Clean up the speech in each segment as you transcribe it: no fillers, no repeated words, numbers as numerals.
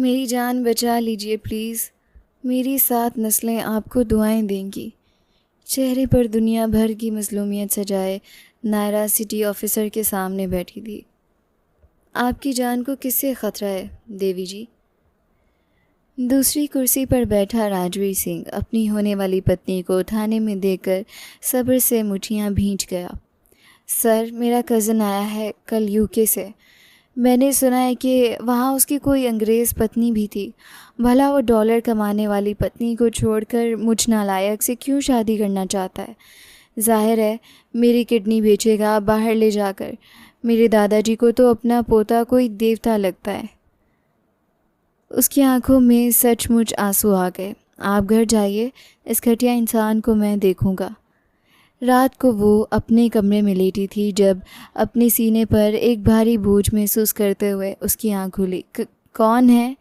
मेरी जान बचा लीजिए प्लीज़। मेरी 7 नस्लें आपको दुआएं देंगी। चेहरे पर दुनिया भर की मज़लूमियत सजाए नायरा सिटी ऑफिसर के सामने बैठी थी। आपकी जान को किससे ख़तरा है देवी जी? दूसरी कुर्सी पर बैठा राजवीर सिंह अपनी होने वाली पत्नी को थाने में देखकर सब्र से मुठियां भींच गया। सर, मेरा कज़न आया है कल यूके से। मैंने सुना है कि वहाँ उसकी कोई अंग्रेज़ पत्नी भी थी। भला वो डॉलर कमाने वाली पत्नी को छोड़कर मुझ नालायक से क्यों शादी करना चाहता है? जाहिर है मेरी किडनी बेचेगा बाहर ले जाकर। मेरे दादाजी को तो अपना पोता कोई देवता लगता है। उसकी आंखों में सचमुच आंसू आ गए। आप घर जाइए, इस घटिया इंसान को मैं देखूंगा। रात को वो अपने कमरे में लेटी थी जब अपने सीने पर एक भारी बोझ महसूस करते हुए उसकी आंख खुली। कौन है?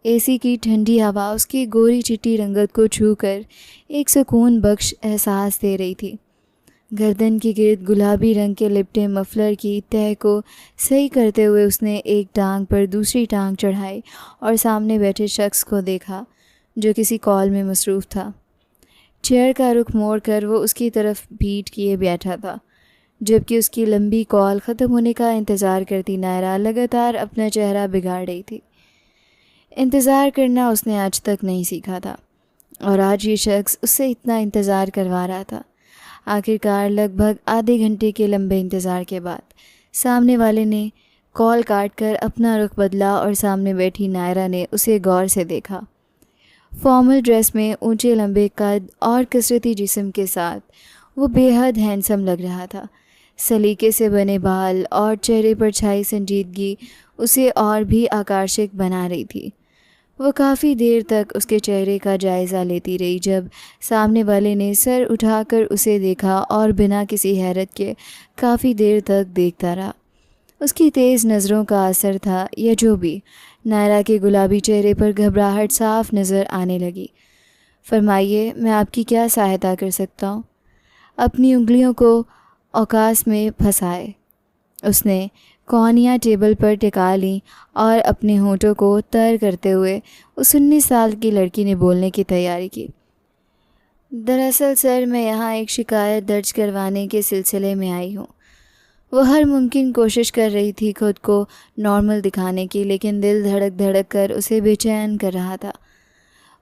एसी की ठंडी हवा उसकी गोरी चिट्टी रंगत को छूकर एक सुकून बख्श एहसास दे रही थी। गर्दन के गिर्द गुलाबी रंग के लिपटे मफलर की तह को सही करते हुए उसने एक टांग पर दूसरी टांग चढ़ाई और सामने बैठे शख्स को देखा जो किसी कॉल में मसरूफ़ था। चेयर का रुख मोड़कर वो उसकी तरफ पीठ किए बैठा था, जबकि उसकी लंबी कॉल ख़त्म होने का इंतज़ार करती नायरा लगातार अपना चेहरा बिगाड़ रही थी। इंतज़ार करना उसने आज तक नहीं सीखा था और आज ये शख्स उससे इतना इंतज़ार करवा रहा था। आखिरकार लगभग आधे घंटे के लंबे इंतज़ार के बाद सामने वाले ने कॉल काटकर अपना रुख बदला और सामने बैठी नायरा ने उसे गौर से देखा। फॉर्मल ड्रेस में ऊंचे लंबे कद और कसरती जिस्म के साथ वो बेहद हैंडसम लग रहा था। सलीके से बने बाल और चेहरे पर छाई संजीदगी उसे और भी आकर्षक बना रही थी। वो काफ़ी देर तक उसके चेहरे का जायज़ा लेती रही जब सामने वाले ने सर उठाकर उसे देखा और बिना किसी हैरत के काफ़ी देर तक देखता रहा। उसकी तेज़ नज़रों का असर था या जो भी, नायरा के गुलाबी चेहरे पर घबराहट साफ नज़र आने लगी। फरमाइए, मैं आपकी क्या सहायता कर सकता हूँ? अपनी उंगलियों को औकास में फंसाए उसने कौनियाँ टेबल पर टिका लीं और अपने होठों को तर करते हुए उस 19 साल की लड़की ने बोलने की तैयारी की। दरअसल सर, मैं यहाँ एक शिकायत दर्ज करवाने के सिलसिले में आई हूँ। वो हर मुमकिन कोशिश कर रही थी खुद को नॉर्मल दिखाने की, लेकिन दिल धड़क धड़क कर उसे बेचैन कर रहा था।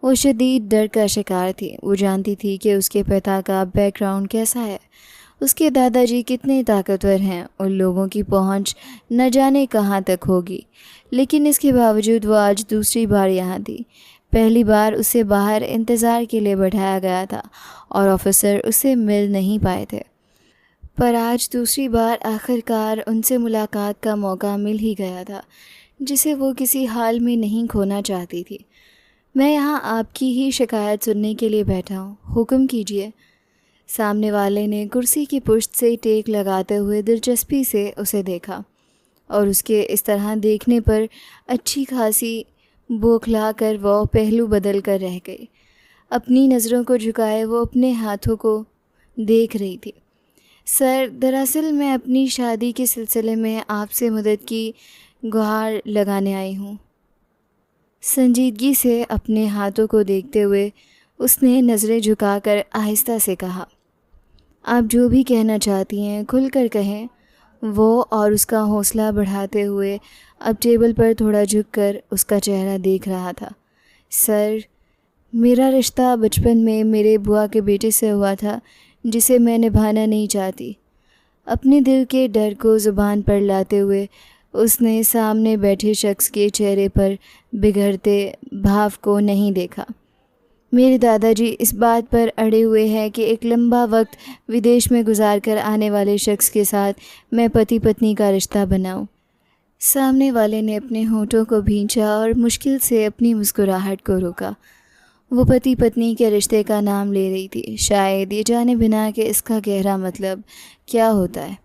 वो शदीद डर का शिकार थी। वो जानती थी कि उसके पिता का बैकग्राउंड कैसा है, उसके दादाजी कितने ताकतवर हैं, उन लोगों की पहुंच न जाने कहाँ तक होगी। लेकिन इसके बावजूद वो आज दूसरी बार यहाँ थी। पहली बार उसे बाहर इंतज़ार के लिए बैठाया गया था और ऑफिसर उससे मिल नहीं पाए थे, पर आज दूसरी बार आखिरकार उनसे मुलाकात का मौका मिल ही गया था, जिसे वो किसी हाल में नहीं खोना चाहती थी। मैं यहाँ आपकी ही शिकायत सुनने के लिए बैठा हूँ, हुक्म कीजिए। सामने वाले ने कुर्सी की पुश्त से टेक लगाते हुए दिलचस्पी से उसे देखा और उसके इस तरह देखने पर अच्छी खासी बौखला कर वो पहलू बदल कर रह गई। अपनी नज़रों को झुकाए वो अपने हाथों को देख रही थी। सर, दरअसल मैं अपनी शादी के सिलसिले में आपसे मदद की गुहार लगाने आई हूँ। संजीदगी से अपने हाथों को देखते हुए उसने नज़रें झुकाकर आहिस्ता से कहा, आप जो भी कहना चाहती हैं खुलकर कहें। वो और उसका हौसला बढ़ाते हुए अब टेबल पर थोड़ा झुककर उसका चेहरा देख रहा था। सर, मेरा रिश्ता बचपन में मेरे बुआ के बेटे से हुआ था, जिसे मैं निभाना नहीं चाहती। अपने दिल के डर को ज़ुबान पर लाते हुए उसने सामने बैठे शख्स के चेहरे पर बिगड़ते भाव को नहीं देखा। मेरे दादाजी इस बात पर अड़े हुए हैं कि एक लंबा वक्त विदेश में गुजार कर आने वाले शख्स के साथ मैं पति पत्नी का रिश्ता बनाऊं। सामने वाले ने अपने होठों को भींचा और मुश्किल से अपनी मुस्कुराहट को रोका। वो पति पत्नी के रिश्ते का नाम ले रही थी, शायद ये जाने बिना कि इसका गहरा मतलब क्या होता है।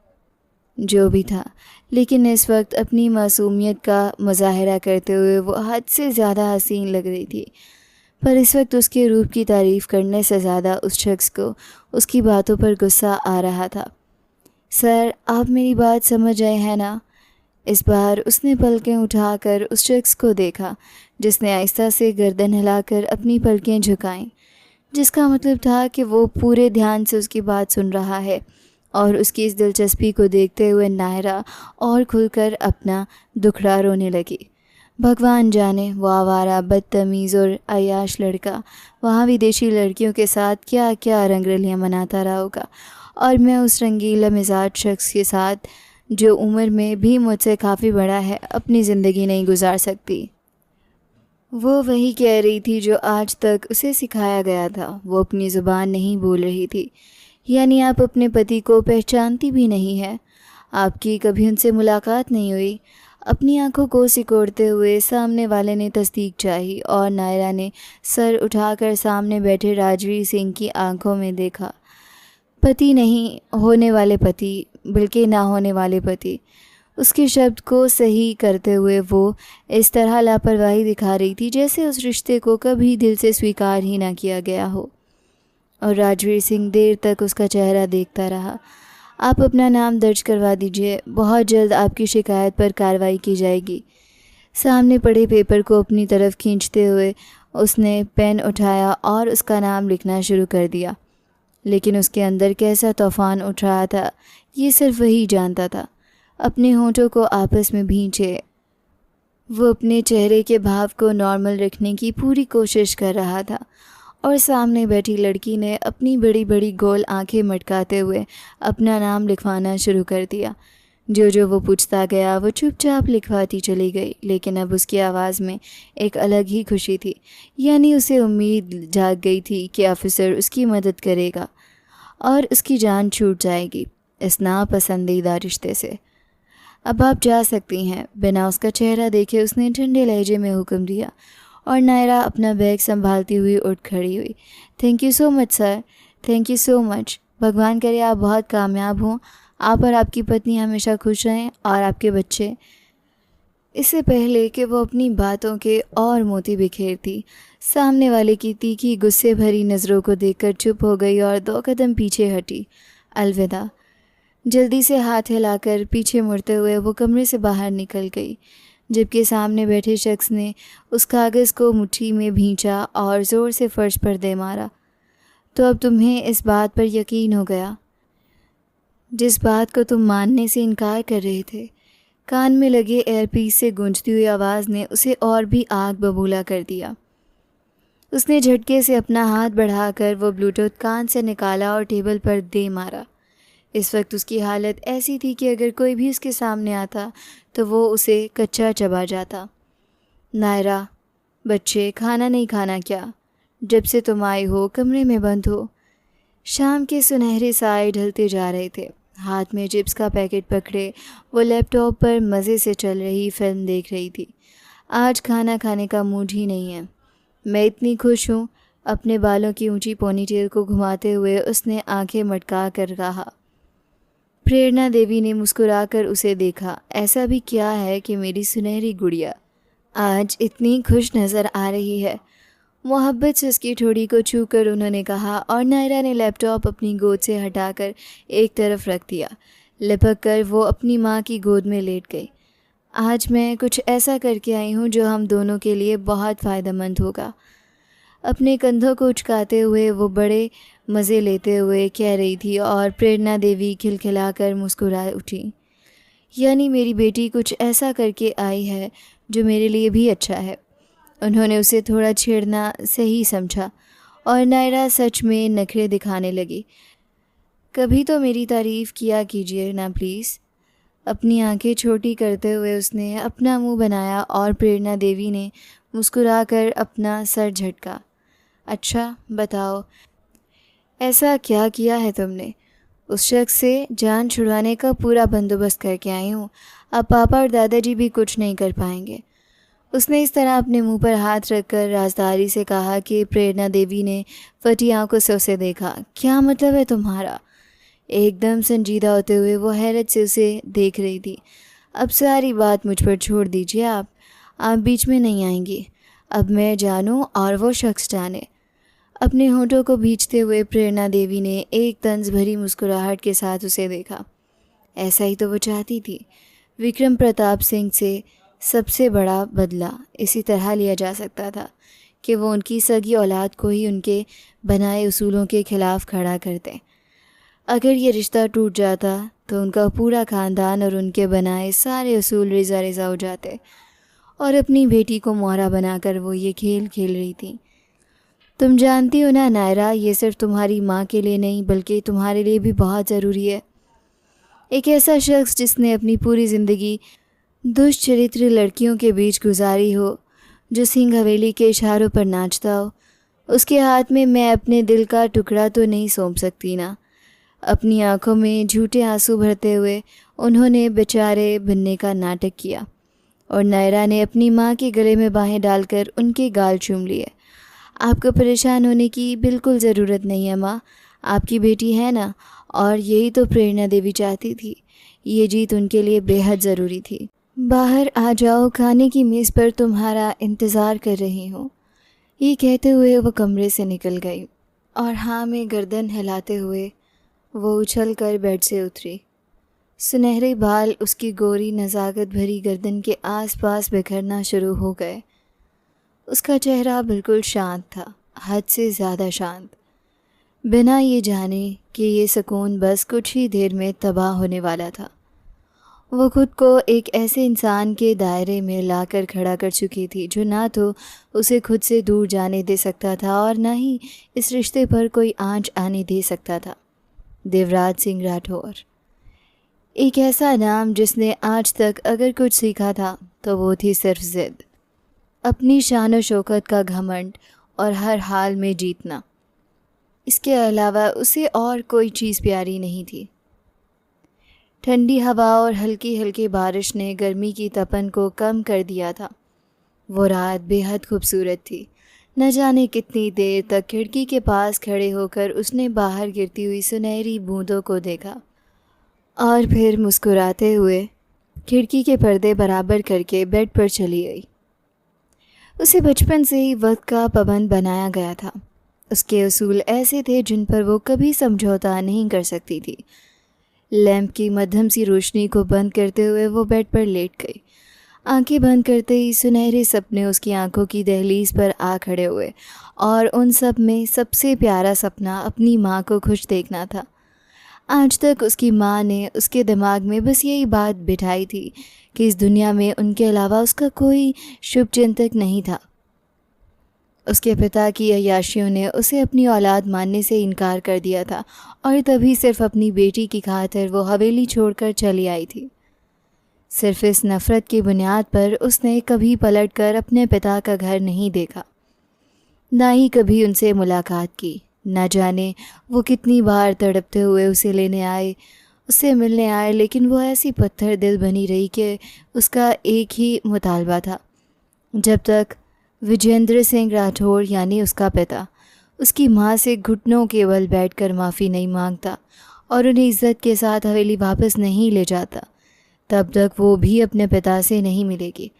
जो भी था, लेकिन इस वक्त अपनी मासूमियत का मुजाहरा करते हुए वो हद से ज़्यादा हसीन लग रही थी। पर इस वक्त उसके रूप की तारीफ़ करने से ज़्यादा उस शख्स को उसकी बातों पर गुस्सा आ रहा था। सर, आप मेरी बात समझ रहे हैं ना? इस बार उसने पलकें उठाकर उस शख्स को देखा जिसने आहिस्ता से गर्दन हिलाकर अपनी पलकें झुकाईं, जिसका मतलब था कि वो पूरे ध्यान से उसकी बात सुन रहा है। और उसकी इस दिलचस्पी को देखते हुए नायरा और खुलकर अपना दुखड़ा रोने लगी। भगवान जाने वो आवारा, बदतमीज़ और अय्याश लड़का वहाँ विदेशी लड़कियों के साथ क्या क्या रंगरलियाँ मनाता रहा होगा, और मैं उस रंगीला मिजाज शख्स के साथ जो उम्र में भी मुझसे काफ़ी बड़ा है अपनी ज़िंदगी नहीं गुजार सकती। वो वही कह रही थी जो आज तक उसे सिखाया गया था। वो अपनी ज़ुबान नहीं बोल रही थी। यानी आप अपने पति को पहचानती भी नहीं है? आपकी कभी उनसे मुलाकात नहीं हुई? अपनी आंखों को सिकोड़ते हुए सामने वाले ने तस्दीक चाही और नायरा ने सर उठाकर सामने बैठे राजवीर सिंह की आंखों में देखा। पति नहीं, होने वाले पति, बल्कि ना होने वाले पति। उसके शब्द को सही करते हुए वो इस तरह लापरवाही दिखा रही थी जैसे उस रिश्ते को कभी दिल से स्वीकार ही ना किया गया हो। और राजवीर सिंह देर तक उसका चेहरा देखता रहा। आप अपना नाम दर्ज करवा दीजिए, बहुत जल्द आपकी शिकायत पर कार्रवाई की जाएगी। सामने पड़े पेपर को अपनी तरफ खींचते हुए उसने पेन उठाया और उसका नाम लिखना शुरू कर दिया। लेकिन उसके अंदर कैसा तूफान उठ रहा था ये सिर्फ वही जानता था। अपने होंठों को आपस में भींचे वो अपने चेहरे के भाव को नॉर्मल रखने की पूरी कोशिश कर रहा था, और सामने बैठी लड़की ने अपनी बड़ी बड़ी गोल आंखें मटकाते हुए अपना नाम लिखवाना शुरू कर दिया। जो जो वो पूछता गया वो चुपचाप लिखवाती चली गई। लेकिन अब उसकी आवाज़ में एक अलग ही खुशी थी। यानी उसे उम्मीद जाग गई थी कि ऑफिसर उसकी मदद करेगा और उसकी जान छूट जाएगी इस नापसंदीदा रिश्ते से। अब आप जा सकती हैं। बिना उसका चेहरा देखे उसने ठंडे लहजे में हुक्म दिया, और नायरा अपना बैग संभालती हुई उठ खड़ी हुई। Thank you so much sir, thank you so much. भगवान करे आप बहुत कामयाब हों। आप और आपकी पत्नी हमेशा खुश रहें, और आपके बच्चे। इससे पहले कि वो अपनी बातों के और मोती बिखेरती, सामने वाले की तीखी गुस्से भरी नज़रों को देखकर चुप हो गई और 2 कदम पीछे हटी। अलविदा। जल्दी से हाथ हिलाकर पीछे मुड़ते हुए वो कमरे से बाहर निकल गई, जबकि सामने बैठे शख्स ने उस कागज़ को मुट्ठी में भींचा और ज़ोर से फर्श पर दे मारा। तो अब तुम्हें इस बात पर यकीन हो गया जिस बात को तुम मानने से इनकार कर रहे थे। कान में लगे एयरपीस से गूंजती हुई आवाज़ ने उसे और भी आग बबूला कर दिया। उसने झटके से अपना हाथ बढ़ाकर वो ब्लूटूथ कान से निकाला और टेबल पर दे मारा। इस वक्त उसकी हालत ऐसी थी कि अगर कोई भी उसके सामने आता तो वो उसे कच्चा चबा जाता। नायरा, बच्चे, खाना नहीं खाना क्या? जब से तुम आई हो कमरे में बंद हो। शाम के सुनहरे साए ढलते जा रहे थे। हाथ में चिप्स का पैकेट पकड़े वो लैपटॉप पर मज़े से चल रही फिल्म देख रही थी। आज खाना खाने का मूड ही नहीं है। मैं इतनी खुश हूँ। अपने बालों की ऊंची पोनीटेल को घुमाते हुए उसने आंखें मटका कर कहा। प्रेरणा देवी ने मुस्कुराकर उसे देखा। ऐसा भी क्या है कि मेरी सुनहरी गुड़िया आज इतनी खुश नज़र आ रही है? मोहब्बत से उसकी ठोड़ी को छू कर उन्होंने कहा, और नायरा ने लैपटॉप अपनी गोद से हटाकर एक तरफ रख दिया। लिपक कर वो अपनी माँ की गोद में लेट गई। आज मैं कुछ ऐसा करके आई हूँ जो हम दोनों के लिए बहुत फ़ायदेमंद होगा। अपने कंधों को उचकाते हुए वो बड़े मज़े लेते हुए कह रही थी, और प्रेरणा देवी खिलखिलाकर मुस्कुरा उठी। यानी मेरी बेटी कुछ ऐसा करके आई है जो मेरे लिए भी अच्छा है। उन्होंने उसे थोड़ा छेड़ना सही समझा, और नायरा सच में नखरे दिखाने लगी। कभी तो मेरी तारीफ़ किया कीजिए ना प्लीज़। अपनी आंखें छोटी करते हुए उसने अपना मुंह बनाया, और प्रेरणा देवी ने मुस्कुराकर अपना सर झटका। अच्छा बताओ, ऐसा क्या किया है तुमने? उस शख्स से जान छुड़वाने का पूरा बंदोबस्त करके आई हूँ। अब पापा और दादाजी भी कुछ नहीं कर पाएंगे। उसने इस तरह अपने मुंह पर हाथ रखकर राजदारी से कहा कि प्रेरणा देवी ने फटी आंखों से उसे देखा। क्या मतलब है तुम्हारा? एकदम संजीदा होते हुए वो हैरत से उसे देख रही थी। अब सारी बात मुझ पर छोड़ दीजिए। आप बीच में नहीं आएंगी। अब मैं जानूं और वो शख्स जाने। अपने होंठों को भींचते हुए प्रेरणा देवी ने एक तंज भरी मुस्कुराहट के साथ उसे देखा। ऐसा ही तो वो चाहती थी। विक्रम प्रताप सिंह से सबसे बड़ा बदला इसी तरह लिया जा सकता था कि वो उनकी सगी औलाद को ही उनके बनाए उसूलों के खिलाफ खड़ा कर दें। अगर ये रिश्ता टूट जाता तो उनका पूरा ख़ानदान और उनके बनाए सारे उसूल रेजा रेजा हो जाते। और अपनी बेटी को मोहरा बनाकर वो ये खेल खेल रही थी। तुम जानती हो ना नायरा, ये सिर्फ तुम्हारी माँ के लिए नहीं बल्कि तुम्हारे लिए भी बहुत ज़रूरी है। एक ऐसा शख्स जिसने अपनी पूरी ज़िंदगी दुष्चरित्र लड़कियों के बीच गुजारी हो, जो सिंह हवेली के इशारों पर नाचता हो, उसके हाथ में मैं अपने दिल का टुकड़ा तो नहीं सौंप सकती ना। अपनी आंखों में झूठे आंसू भरते हुए उन्होंने बेचारे बनने का नाटक किया और नायरा ने अपनी माँ के गले में बाहें डालकर उनके गाल चूम लिए। आपको परेशान होने की बिल्कुल ज़रूरत नहीं है माँ, आपकी बेटी है ना, और यही तो प्रेरणा देवी चाहती थी। ये जीत उनके लिए बेहद ज़रूरी थी। बाहर आ जाओ, खाने की मेज़ पर तुम्हारा इंतज़ार कर रही हूँ। ये कहते हुए वो कमरे से निकल गई और हाँ में गर्दन हिलाते हुए वो उछल कर बेड से उतरी। सुनहरे बाल उसकी गोरी नज़ाकत भरी गर्दन के आसपास बिखरना शुरू हो गए। उसका चेहरा बिल्कुल शांत था, हद से ज़्यादा शांत, बिना ये जाने कि ये सुकून बस कुछ ही देर में तबाह होने वाला था। वो खुद को एक ऐसे इंसान के दायरे में लाकर खड़ा कर चुकी थी जो ना तो उसे खुद से दूर जाने दे सकता था और ना ही इस रिश्ते पर कोई आंच आने दे सकता था। देवराज सिंह राठौर, एक ऐसा नाम जिसने आज तक अगर कुछ सीखा था तो वो थी सिर्फ ज़िद, अपनी शान और शौकत का घमंड और हर हाल में जीतना। इसके अलावा उसे और कोई चीज़ प्यारी नहीं थी। ठंडी हवा और हल्की हल्की बारिश ने गर्मी की तपन को कम कर दिया था। वो रात बेहद खूबसूरत थी। न जाने कितनी देर तक खिड़की के पास खड़े होकर उसने बाहर गिरती हुई सुनहरी बूंदों को देखा और फिर मुस्कुराते हुए खिड़की के पर्दे बराबर करके बेड पर चली गई। उसे बचपन से ही वक्त का पाबंद बनाया गया था। उसके उसूल ऐसे थे जिन पर वो कभी समझौता नहीं कर सकती थी। लैंप की मध्यम सी रोशनी को बंद करते हुए वो बेड पर लेट गई। आंखें बंद करते ही सुनहरे सपने उसकी आंखों की दहलीज पर आ खड़े हुए और उन सब में सबसे प्यारा सपना अपनी माँ को खुश देखना था। आज तक उसकी माँ ने उसके दिमाग में बस यही बात बिठाई थी कि इस दुनिया में उनके अलावा उसका कोई शुभचिंतक नहीं था। उसके पिता की अय्याशियों ने उसे अपनी औलाद मानने से इनकार कर दिया था और तभी सिर्फ अपनी बेटी की खातिर वो हवेली छोड़कर चली आई थी। सिर्फ इस नफ़रत की बुनियाद पर उसने कभी पलटकर अपने पिता का घर नहीं देखा, ना ही कभी उनसे मुलाकात की। न जाने वो कितनी बार तड़पते हुए उसे लेने आए, उससे मिलने आए, लेकिन वो ऐसी पत्थर दिल बनी रही कि उसका एक ही मुतालबा था, जब तक विजेंद्र सिंह राठौर यानी उसका पिता उसकी माँ से घुटनों के बल बैठकर माफ़ी नहीं मांगता और उन्हें इज़्ज़त के साथ हवेली वापस नहीं ले जाता, तब तक वो भी अपने पिता से नहीं मिलेगी।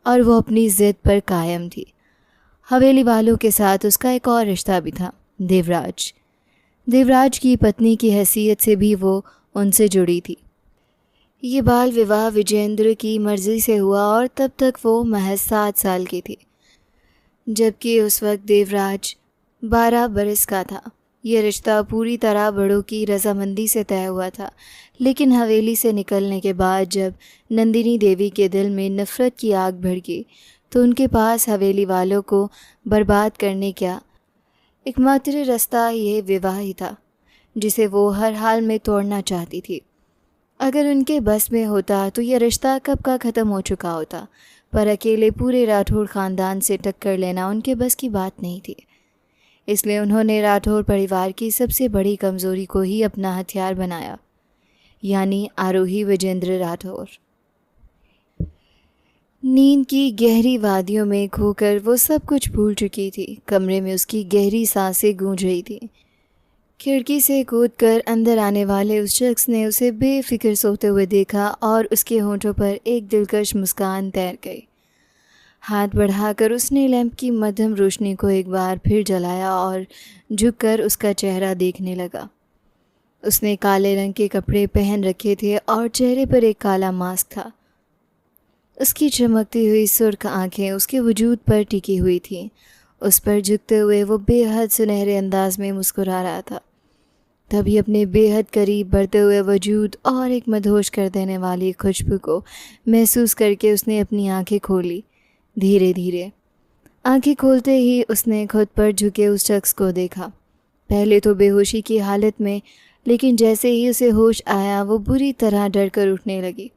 और वो अपनी ज़िद पर कायम थी। हवेली वालों के साथ उसका एक और रिश्ता भी था, देवराज की पत्नी की हैसियत से भी वो उनसे जुड़ी थी। ये बाल विवाह विजेंद्र की मर्ज़ी से हुआ और तब तक वो महज 7 साल की थी, जबकि उस वक्त देवराज 12 बरस का था। यह रिश्ता पूरी तरह बड़ों की रजामंदी से तय हुआ था, लेकिन हवेली से निकलने के बाद जब नंदिनी देवी के दिल में नफ़रत की आग भड़की तो उनके पास हवेली वालों को बर्बाद करने का एकमात्र रास्ता ये विवाह ही था, जिसे वो हर हाल में तोड़ना चाहती थी। अगर उनके बस में होता तो यह रिश्ता कब का ख़त्म हो चुका होता, पर अकेले पूरे राठौर ख़ानदान से टक्कर लेना उनके बस की बात नहीं थी। इसलिए उन्होंने राठौर परिवार की सबसे बड़ी कमज़ोरी को ही अपना हथियार बनाया, यानी आरोही विजेंद्र राठौर। नींद की गहरी वादियों में खोकर वो सब कुछ भूल चुकी थी। कमरे में उसकी गहरी सांसें गूंज रही थी। खिड़की से कूदकर अंदर आने वाले उस शख्स ने उसे बेफिक्र सोते हुए देखा और उसके होंठों पर एक दिलकश मुस्कान तैर गई। हाथ बढ़ाकर उसने लैंप की मध्यम रोशनी को एक बार फिर जलाया और झुककर उसका चेहरा देखने लगा। उसने काले रंग के कपड़े पहन रखे थे और चेहरे पर एक काला मास्क था। उसकी चमकती हुई सुर्ख आंखें उसके वजूद पर टिकी हुई थीं। उस पर झुकते हुए वो बेहद सुनहरे अंदाज में मुस्कुरा रहा था। तभी अपने बेहद करीब बढ़ते हुए वजूद और एक मदहोश कर देने वाली खुशबू को महसूस करके उसने अपनी आंखें खोली। धीरे धीरे आंखें खोलते ही उसने खुद पर झुके उस शख्स को देखा। पहले तो बेहोशी की हालत में, लेकिन जैसे ही उसे होश आया वो बुरी तरह डर कर उठने लगी।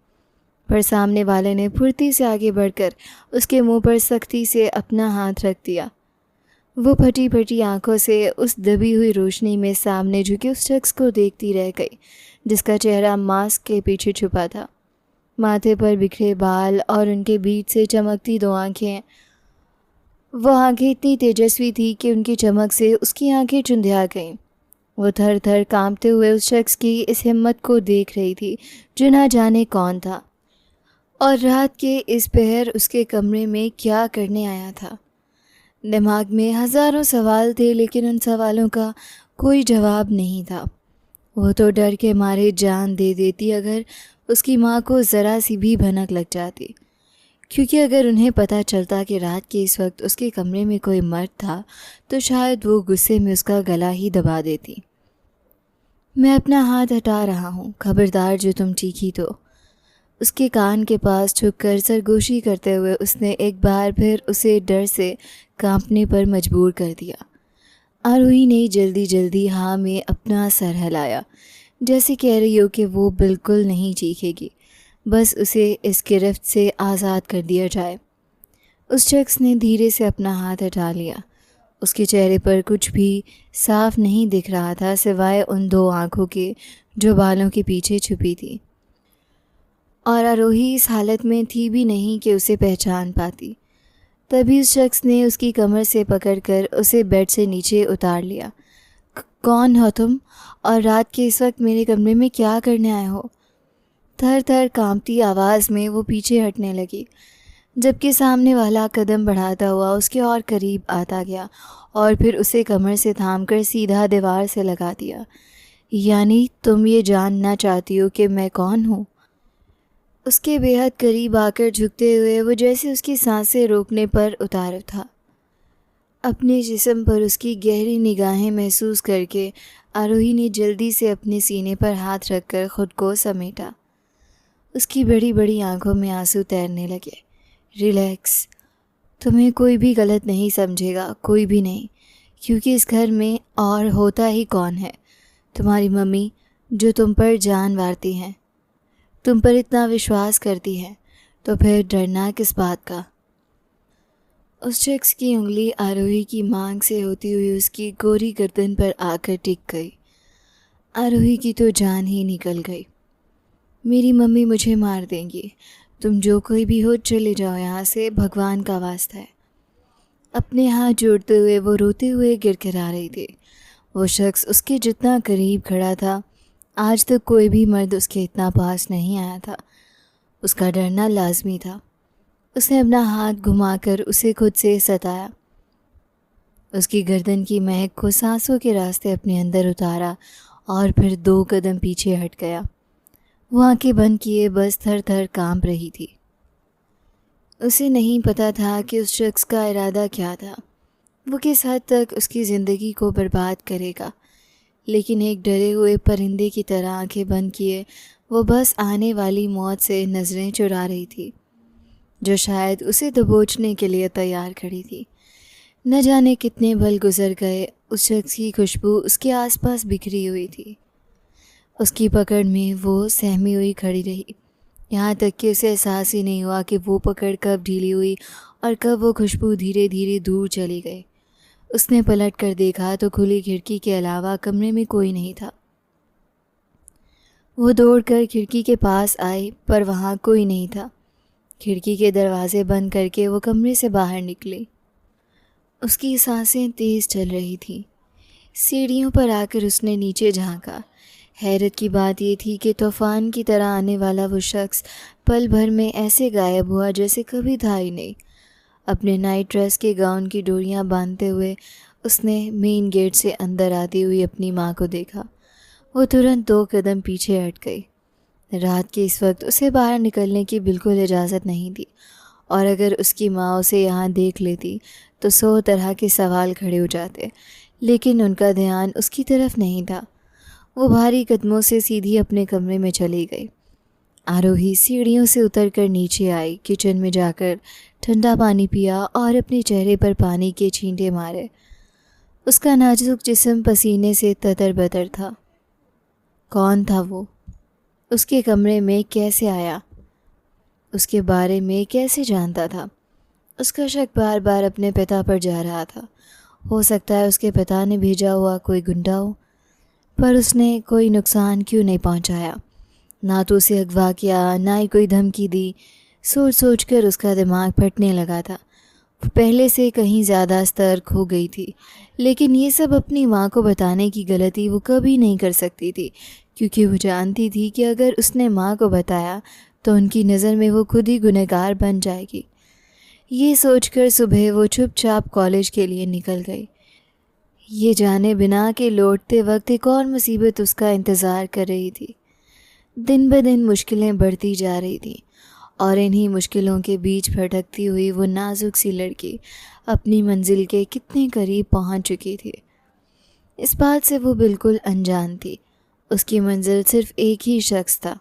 पर सामने वाले ने फुर्ती से आगे बढ़कर उसके मुंह पर सख्ती से अपना हाथ रख दिया। वो फटी फटी आंखों से उस दबी हुई रोशनी में सामने झुके उस शख्स को देखती रह गई, जिसका चेहरा मास्क के पीछे छुपा था। माथे पर बिखरे बाल और उनके बीच से चमकती दो आंखें। वो आंखें इतनी तेजस्वी थी कि उनकी चमक से उसकी आंखें चुंधिया गईं। वो थर थर कांपते हुए उस शख्स की इस हिम्मत को देख रही थी जो ना जाने कौन था और रात के इस पहर उसके कमरे में क्या करने आया था। दिमाग में हज़ारों सवाल थे, लेकिन उन सवालों का कोई जवाब नहीं था। वो तो डर के मारे जान दे देती अगर उसकी माँ को ज़रा सी भी भनक लग जाती, क्योंकि अगर उन्हें पता चलता कि रात के इस वक्त उसके कमरे में कोई मर्द था तो शायद वो गुस्से में उसका गला ही दबा देती। मैं अपना हाथ हटा रहा हूँ, खबरदार जो तुम चीखी तो। उसके कान के पास झुककर सरगोशी करते हुए उसने एक बार फिर उसे डर से कांपने पर मजबूर कर दिया। आरोही ने जल्दी जल्दी हाँ में अपना सर हिलाया, जैसे कह रही हो कि वो बिल्कुल नहीं चीखेगी, बस उसे इस गिरफ्त से आज़ाद कर दिया जाए। उस शख्स ने धीरे से अपना हाथ हटा लिया। उसके चेहरे पर कुछ भी साफ नहीं दिख रहा था सिवाय उन दो आंखों के जो बालों के पीछे छुपी थी, और आरोही इस हालत में थी भी नहीं कि उसे पहचान पाती। तभी उस शख्स ने उसकी कमर से पकड़कर उसे बेड से नीचे उतार लिया। कौन हो तुम, और रात के इस वक्त मेरे कमरे में क्या करने आए हो? थर थर कांपती आवाज़ में वो पीछे हटने लगी, जबकि सामने वाला कदम बढ़ाता हुआ उसके और करीब आता गया और फिर उसे कमर से थामकर सीधा दीवार से लगा दिया। यानी तुम ये जानना चाहती हो कि मैं कौन हूँ? उसके बेहद करीब आकर झुकते हुए वो जैसे उसकी सांसें रोकने पर उतार था। अपने जिस्म पर उसकी गहरी निगाहें महसूस करके आरोही ने जल्दी से अपने सीने पर हाथ रखकर खुद को समेटा। उसकी बड़ी बड़ी आंखों में आंसू तैरने लगे। रिलैक्स, तुम्हें कोई भी गलत नहीं समझेगा, कोई भी नहीं, क्योंकि इस घर में और होता ही कौन है? तुम्हारी मम्मी, जो तुम पर जान वारती हैं, तुम पर इतना विश्वास करती है, तो फिर डरना किस बात का? उस शख्स की उंगली आरोही की मांग से होती हुई उसकी गोरी गर्दन पर आकर टिक गई। आरोही की तो जान ही निकल गई। मेरी मम्मी मुझे मार देंगी, तुम जो कोई भी हो चले जाओ यहाँ से, भगवान का वास्ता है। अपने हाथ जोड़ते हुए वो रोते हुए गिड़गिड़ा रही थी। वो शख्स उसके जितना करीब खड़ा था, आज तक कोई भी मर्द उसके इतना पास नहीं आया था। उसका डरना लाजमी था। उसने अपना हाथ घुमाकर उसे खुद से सताया, उसकी गर्दन की महक को सांसों के रास्ते अपने अंदर उतारा और फिर 2 कदम पीछे हट गया। वो आंखें बंद किए बस थर थर कांप रही थी। उसे नहीं पता था कि उस शख्स का इरादा क्या था, वो किस हद तक उसकी ज़िंदगी को बर्बाद करेगा, लेकिन एक डरे हुए परिंदे की तरह आंखें बंद किए वो बस आने वाली मौत से नज़रें चुरा रही थी, जो शायद उसे दबोचने के लिए तैयार खड़ी थी। न जाने कितने पल गुजर गए, उस शख्स की खुशबू उसके आसपास बिखरी हुई थी। उसकी पकड़ में वो सहमी हुई खड़ी रही, यहाँ तक कि उसे एहसास ही नहीं हुआ कि वो पकड़ कब ढीली हुई और कब वो खुशबू धीरे धीरे दूर चली गई। उसने पलट कर देखा तो खुली खिड़की के अलावा कमरे में कोई नहीं था। वो दौड़कर खिड़की के पास आई, पर वहाँ कोई नहीं था। खिड़की के दरवाजे बंद करके वो कमरे से बाहर निकली। उसकी सांसें तेज़ चल रही थीं। सीढ़ियों पर आकर उसने नीचे झांका। हैरत की बात ये थी कि तूफान की तरह आने वाला वो शख्स पल भर में ऐसे गायब हुआ जैसे कभी था ही नहीं। अपने नाइट ड्रेस के गाउन की डोरियां बांधते हुए उसने मेन गेट से अंदर आती हुई अपनी माँ को देखा। वो तुरंत 2 कदम पीछे हट गई। रात के इस वक्त उसे बाहर निकलने की बिल्कुल इजाज़त नहीं थी, और अगर उसकी माँ उसे यहाँ देख लेती तो 100 तरह के सवाल खड़े हो जाते, लेकिन उनका ध्यान उसकी तरफ नहीं था। वो भारी कदमों से सीधी अपने कमरे में चली गई। आरोही सीढ़ियों से उतरकर नीचे आई, किचन में जाकर ठंडा पानी पिया और अपने चेहरे पर पानी के छींटे मारे। उसका नाजुक जिस्म पसीने से ततर-बतर था। कौन था वो? उसके कमरे में कैसे आया? उसके बारे में कैसे जानता था? उसका शक बार बार अपने पिता पर जा रहा था। हो सकता है उसके पिता ने भेजा हुआ कोई गुंडा हो, पर उसने कोई नुकसान क्यों नहीं पहुंचाया? ना तो उसे अगवा किया, ना ही कोई धमकी दी। सोच सोच कर उसका दिमाग फटने लगा था। वो पहले से कहीं ज़्यादा सतर्क हो गई थी, लेकिन ये सब अपनी माँ को बताने की गलती वो कभी नहीं कर सकती थी, क्योंकि वो जानती थी कि अगर उसने माँ को बताया तो उनकी नज़र में वो खुद ही गुनहगार बन जाएगी। ये सोचकर सुबह वो चुपचाप कॉलेज के लिए निकल गई, ये जाने बिना कि लौटते वक्त एक और मुसीबत उसका इंतज़ार कर रही थी। दिन ब दिन मुश्किलें बढ़ती जा रही थी, और इन्हीं मुश्किलों के बीच भटकती हुई वो नाजुक सी लड़की अपनी मंजिल के कितने करीब पहुंच चुकी थी। इस बात से वो बिल्कुल अनजान थी। उसकी मंजिल सिर्फ एक ही शख्स था,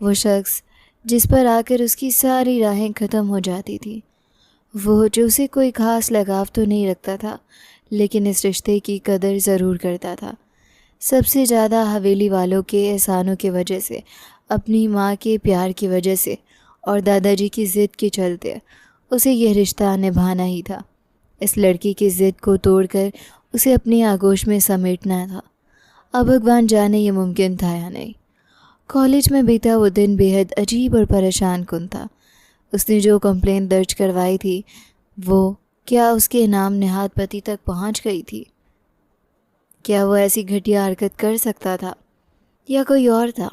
वो शख्स जिस पर आकर उसकी सारी राहें ख़त्म हो जाती थी। वो जो उसे कोई ख़ास लगाव तो नहीं रखता था, लेकिन इस रिश्ते की कदर ज़रूर करता था। सबसे ज़्यादा हवेली वालों के एहसानों की वजह से, अपनी माँ के प्यार की वजह से और दादाजी की ज़िद के चलते उसे यह रिश्ता निभाना ही था। इस लड़की की ज़िद को तोड़कर उसे अपनी आगोश में समेटना था। अब भगवान जाने ये मुमकिन था या नहीं। कॉलेज में बीता वो दिन बेहद अजीब और परेशान कुन था। उसने जो कंप्लेंट दर्ज करवाई थी, वो क्या उसके नाम नेहात पति तक पहुंच गई थी? क्या वो ऐसी घटिया हरकत कर सकता था, या कोई और था?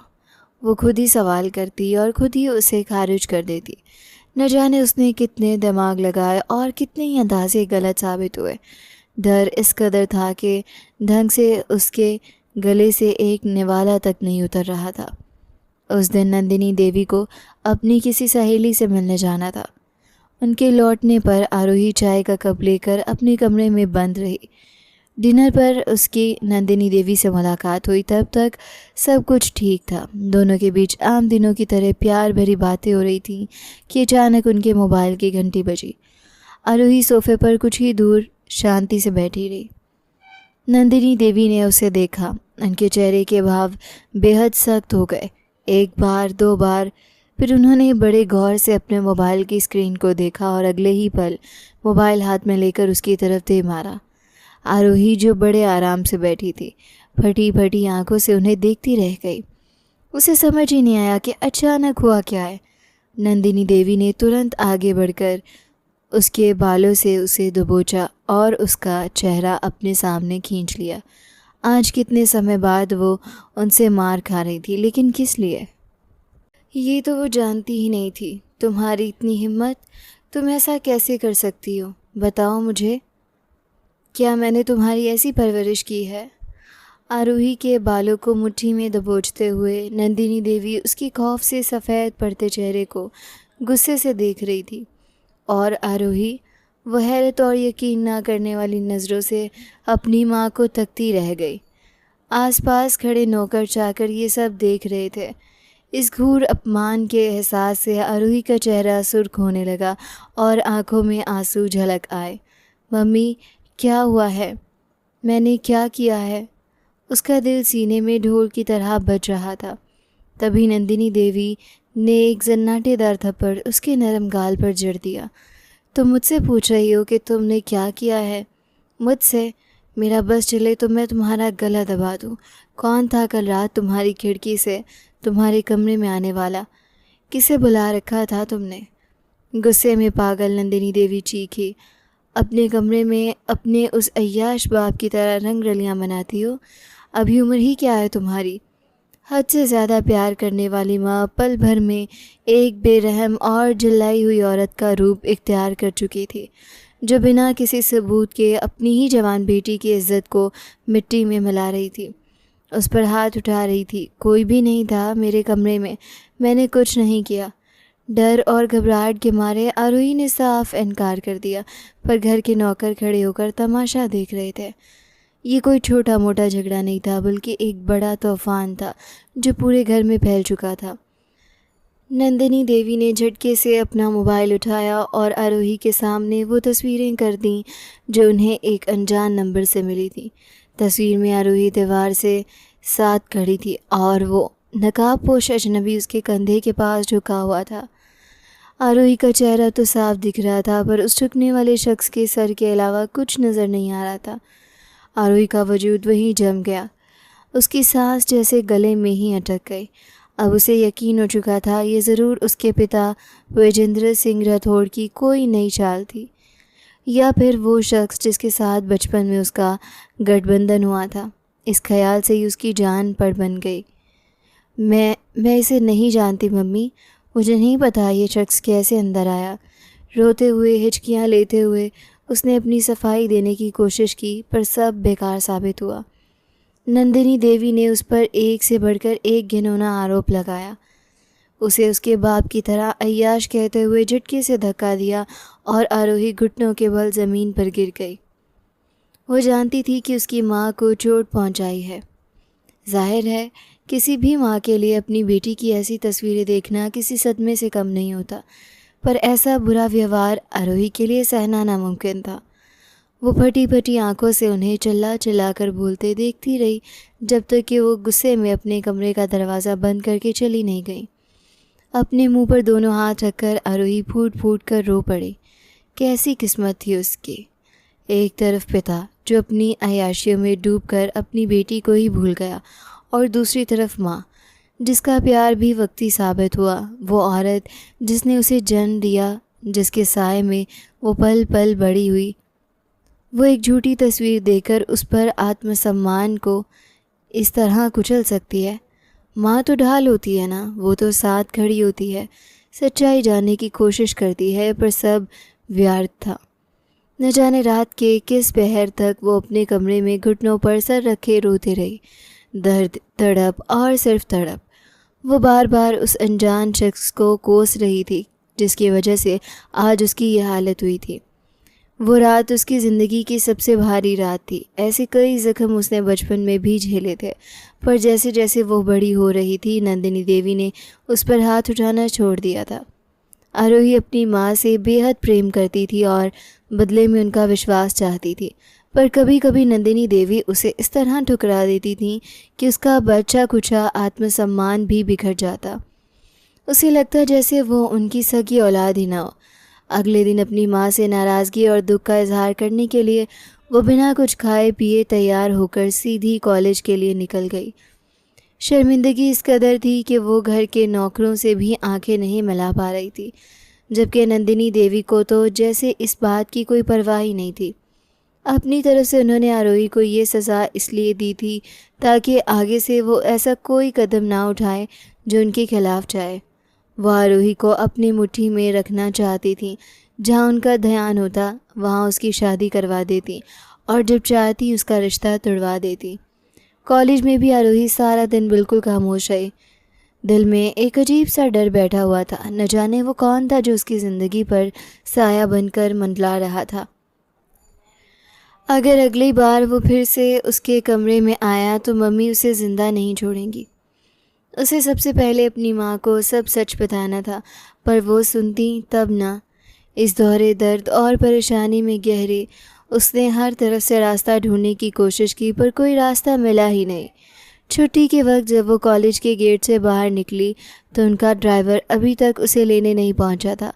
वो खुद ही सवाल करती और खुद ही उसे खारिज कर देती। न जाने उसने कितने दिमाग लगाए और कितने ही अंदाजे गलत साबित हुए। डर इस कदर था कि ढंग से उसके गले से एक निवाला तक नहीं उतर रहा था। उस दिन नंदिनी देवी को अपनी किसी सहेली से मिलने जाना था। उनके लौटने पर आरोही चाय का कप लेकर अपने कमरे में बंद रही। डिनर पर उसकी नंदिनी देवी से मुलाकात हुई। तब तक सब कुछ ठीक था। दोनों के बीच आम दिनों की तरह प्यार भरी बातें हो रही थीं कि अचानक उनके मोबाइल की घंटी बजी। आरोही सोफे पर कुछ ही दूर शांति से बैठी रही। नंदिनी देवी ने उसे देखा। उनके चेहरे के भाव बेहद सख्त हो गए। एक बार, दो बार, फिर उन्होंने बड़े गौर से अपने मोबाइल की स्क्रीन को देखा और अगले ही पल मोबाइल हाथ में लेकर उसकी तरफ दे मारा। आरोही, जो बड़े आराम से बैठी थी, फटी फटी आंखों से उन्हें देखती रह गई। उसे समझ ही नहीं आया कि अचानक हुआ क्या है। नंदिनी देवी ने तुरंत आगे बढ़कर उसके बालों से उसे दबोचा और उसका चेहरा अपने सामने खींच लिया। आज कितने समय बाद वो उनसे मार खा रही थी, लेकिन किस लिए? ये तो वो जानती ही नहीं थी। तुम्हारी इतनी हिम्मत, तुम ऐसा कैसे कर सकती हो? बताओ मुझे, क्या मैंने तुम्हारी ऐसी परवरिश की है? आरोही के बालों को मुट्ठी में दबोचते हुए नंदिनी देवी उसकी खौफ से सफ़ेद पड़ते चेहरे को गुस्से से देख रही थी, और आरोही वह हैरत और यकीन ना करने वाली नज़रों से अपनी माँ को तकती रह गई। आसपास खड़े नौकर चाकर ये सब देख रहे थे। इस घूर अपमान के एहसास से आरोही का चेहरा सुर्ख होने लगा और आंखों में आंसू झलक आए। मम्मी, क्या हुआ है? मैंने क्या किया है? उसका दिल सीने में ढोल की तरह बज रहा था। तभी नंदिनी देवी ने एक जन्नाटेदार थप्पड़ उसके नरम गाल पर जड़ दिया। तुम मुझसे पूछ रही हो कि तुमने क्या किया है? मुझसे? मेरा बस चले तो मैं तुम्हारा गला दबा दूँ। कौन था कल रात तुम्हारी खिड़की से तुम्हारे कमरे में आने वाला? किसे बुला रखा था तुमने? गुस्से में पागल नंदिनी देवी चीखी। अपने कमरे में अपने उस अय्याश बाप की तरह रंग रलियाँ मनाती हो? अभी उम्र ही क्या है तुम्हारी? हद से ज़्यादा प्यार करने वाली माँ पल भर में एक बेरहम और जलाई हुई औरत का रूप इख्तियार कर चुकी थी, जो बिना किसी सबूत के अपनी ही जवान बेटी की इज्जत को मिट्टी में मिला रही थी। उस पर हाथ उठा रही थी। कोई भी नहीं था मेरे कमरे में, मैंने कुछ नहीं किया। डर और घबराहट के मारे आरोही ने साफ इनकार कर दिया, पर घर के नौकर खड़े होकर तमाशा देख रहे थे। ये कोई छोटा मोटा झगड़ा नहीं था, बल्कि एक बड़ा तूफान था जो पूरे घर में फैल चुका था। नंदिनी देवी ने झटके से अपना मोबाइल उठाया और आरोही के सामने वो तस्वीरें कर दीं जो उन्हें एक अनजान नंबर से मिली थी। तस्वीर में आरोही दीवार से साथ खड़ी थी और वो नकाबपोश अजनबी उसके कंधे के पास झुका हुआ था। आरोही का चेहरा तो साफ दिख रहा था, पर उस झुकने वाले शख्स के सर के अलावा कुछ नज़र नहीं आ रहा था। आरोही का वजूद वहीं जम गया, उसकी सांस जैसे गले में ही अटक गई। अब उसे यकीन हो चुका था ये ज़रूर उसके पिता विजेंद्र सिंह राठौड़ की कोई नई चाल थी, या फिर वो शख्स जिसके साथ बचपन में उसका गठबंधन हुआ था। इस ख्याल से ही उसकी जान पड़ बन गई। मैं इसे नहीं जानती मम्मी, मुझे नहीं पता ये शख्स कैसे अंदर आया। रोते हुए, हिचकियाँ लेते हुए उसने अपनी सफाई देने की कोशिश की, पर सब बेकार साबित हुआ। नंदिनी देवी ने उस पर एक से बढ़कर एक घिनौना आरोप लगाया। उसे उसके बाप की तरह अय्याश कहते हुए झटके से धक्का दिया और आरोही घुटनों के बल ज़मीन पर गिर गई। वो जानती थी कि उसकी माँ को चोट पहुँचाई है। जाहिर है किसी भी माँ के लिए अपनी बेटी की ऐसी तस्वीरें देखना किसी सदमे से कम नहीं होता, पर ऐसा बुरा व्यवहार आरोही के लिए सहना नामुमकिन था। वो फटी फटी आंखों से उन्हें चिल्ला चिल्ला कर बोलते देखती रही, जब तक कि वो गुस्से में अपने कमरे का दरवाज़ा बंद करके चली नहीं गई। अपने मुंह पर दोनों हाथ रखकर आरोही फूट फूट कर रो पड़ी। कैसी किस्मत थी उसकी। एक तरफ पिता जो अपनी अय्याशियों में डूबकर अपनी बेटी को ही भूल गया, और दूसरी तरफ माँ जिसका प्यार भी वक्ती साबित हुआ। वो औरत जिसने उसे जन्म दिया, जिसके साए में वो पल पल बड़ी हुई। वो एक झूठी तस्वीर देकर उस पर आत्मसम्मान को इस तरह कुचल सकती है। माँ तो ढाल होती है ना, वो तो साथ खड़ी होती है, सच्चाई जानने की कोशिश करती है, पर सब व्यर्थ था। न जाने रात के किस पहर तक वो अपने कमरे में घुटनों पर सर रखे रोती रही। दर्द, तड़प और सिर्फ तड़प। वो बार बार उस अनजान शख्स को कोस रही थी जिसकी वजह से आज उसकी ये हालत हुई थी। वो रात उसकी ज़िंदगी की सबसे भारी रात थी। ऐसे कई ज़ख्म उसने बचपन में भी झेले थे, पर जैसे जैसे वो बड़ी हो रही थी, नंदिनी देवी ने उस पर हाथ उठाना छोड़ दिया था। आरोही अपनी माँ से बेहद प्रेम करती थी और बदले में उनका विश्वास चाहती थी, पर कभी कभी नंदिनी देवी उसे इस तरह ठुकरा देती थी कि उसका बचा कुचा आत्मसम्मान भी बिखर जाता। उसे लगता जैसे वो उनकी सगी औलाद ही ना हो। अगले दिन अपनी माँ से नाराज़गी और दुख का इजहार करने के लिए वो बिना कुछ खाए पिए तैयार होकर सीधी कॉलेज के लिए निकल गई। शर्मिंदगी इस कदर थी कि वो घर के नौकरों से भी आंखें नहीं मिला पा रही थी, जबकि नंदिनी देवी को तो जैसे इस बात की कोई परवाह ही नहीं थी। अपनी तरफ से उन्होंने आरोही को ये सज़ा इसलिए दी थी ताकि आगे से वो ऐसा कोई कदम ना उठाए जो उनके खिलाफ जाए। वो आरोही को अपनी मुट्ठी में रखना चाहती थी। जहाँ उनका ध्यान होता वहाँ उसकी शादी करवा देती, और जब चाहती उसका रिश्ता तुड़वा देती। कॉलेज में भी आरोही सारा दिन बिल्कुल खामोश रही। दिल में एक अजीब सा डर बैठा हुआ था। न जाने वो कौन था जो उसकी ज़िंदगी पर साया बनकर मंडला रहा था। अगर अगली बार वो फिर से उसके कमरे में आया तो मम्मी उसे ज़िंदा नहीं छोड़ेंगी। उसे सबसे पहले अपनी माँ को सब सच बताना था, पर वो सुनती तब ना। इस दौरे दर्द और परेशानी में गहरे उसने हर तरफ से रास्ता ढूंढने की कोशिश की, पर कोई रास्ता मिला ही नहीं। छुट्टी के वक्त जब वो कॉलेज के गेट से बाहर निकली तो उनका ड्राइवर अभी तक उसे लेने नहीं पहुंचा था।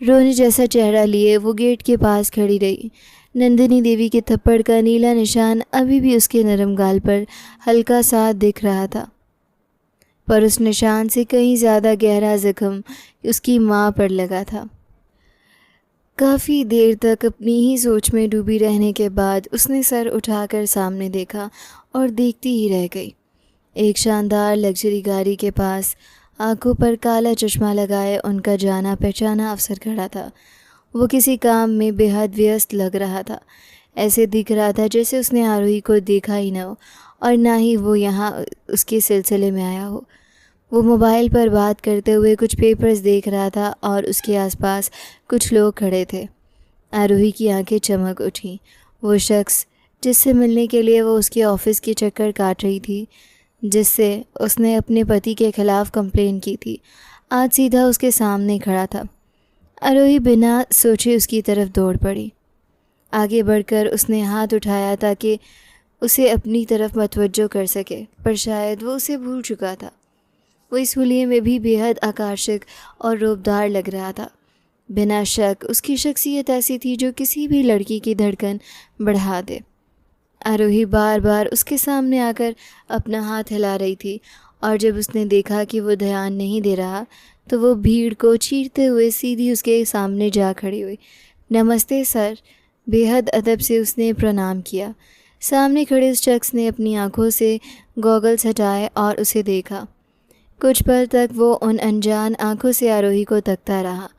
रोने जैसा चेहरा लिए वो गेट के पास खड़ी रही। नंदिनी देवी के थप्पड़ का नीला निशान अभी भी उसके नरम गाल पर हल्का सा दिख रहा था, पर उस निशान से कहीं ज़्यादा गहरा जख्म उसकी माँ पर लगा था। काफ़ी देर तक अपनी ही सोच में डूबी रहने के बाद उसने सर उठाकर सामने देखा और देखती ही रह गई। एक शानदार लग्जरी गाड़ी के पास आंखों पर काला चश्मा लगाए उनका जाना पहचाना अफसर खड़ा था। वो किसी काम में बेहद व्यस्त लग रहा था। ऐसे दिख रहा था जैसे उसने आरोही को देखा ही ना हो और ना ही वो यहाँ उसके सिलसिले में आया हो। वो मोबाइल पर बात करते हुए कुछ पेपर्स देख रहा था और उसके आसपास कुछ लोग खड़े थे। आरोही की आंखें चमक उठीं। वो शख्स जिससे मिलने के लिए वो उसके ऑफिस के चक्कर काट रही थी, जिससे उसने अपने पति के खिलाफ कंप्लेन की थी, आज सीधा उसके सामने खड़ा था। आरोही बिना सोचे उसकी तरफ दौड़ पड़ी। आगे बढ़कर उसने हाथ उठाया ताकि उसे अपनी तरफ मतवज्जो कर सके, पर शायद वो उसे भूल चुका था। वो इस हुलिये में भी बेहद आकर्षक और रूपदार लग रहा था। बिना शक उसकी शख्सियत ऐसी थी जो किसी भी लड़की की धड़कन बढ़ा दे। आरोही बार बार उसके सामने आकर अपना हाथ हिला रही थी और जब उसने देखा कि वो ध्यान नहीं दे रहा तो वो भीड़ को चीरते हुए सीधी उसके सामने जा खड़ी हुई। नमस्ते सर। बेहद अदब से उसने प्रणाम किया। सामने खड़े उस शख्स ने अपनी आंखों से गॉगल्स हटाए और उसे देखा। कुछ पल तक वो उन अनजान आंखों से आरोही को तकता रहा।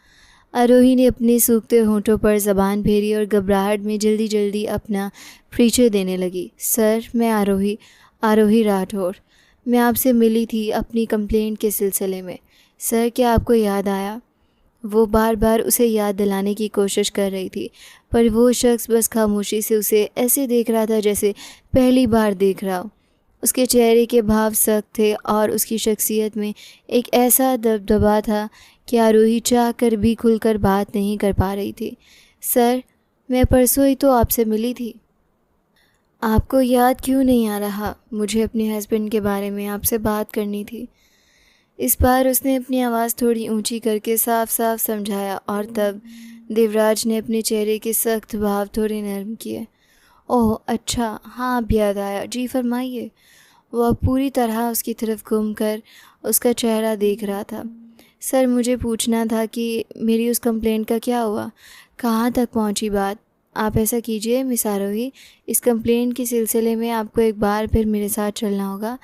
आरोही ने अपने सूखते होंठों पर ज़बान फेरी और घबराहट में जल्दी जल्दी अपना परिचय देने लगी। सर, मैं आरोही राठौर। मैं आपसे मिली थी अपनी कंप्लेंट के सिलसिले में। सर, क्या आपको याद आया? वो बार बार उसे याद दिलाने की कोशिश कर रही थी, पर वो शख्स बस खामोशी से उसे ऐसे देख रहा था जैसे पहली बार देख रहा हो। उसके चेहरे के भाव सख्त थे और उसकी शख्सियत में एक ऐसा दबदबा था कि आरोही चाह कर भी खुलकर बात नहीं कर पा रही थी। सर, मैं परसों ही तो आपसे मिली थी। आपको याद क्यों नहीं आ रहा? मुझे अपने हस्बैंड के बारे में आपसे बात करनी थी। इस बार उसने अपनी आवाज़ थोड़ी ऊंची करके साफ साफ समझाया और तब देवराज ने अपने चेहरे के सख्त भाव थोड़े नरम किए। ओह अच्छा, हाँ अब याद आया। जी फरमाइए। वह पूरी तरह उसकी तरफ घूम कर उसका चेहरा देख रहा था। सर, मुझे पूछना था कि मेरी उस कंप्लेंट का क्या हुआ? कहाँ तक पहुँची बात? आप ऐसा कीजिए मिस आरोही, इस कंप्लेंट के सिलसिले में आपको एक बार फिर मेरे साथ चलना होगा।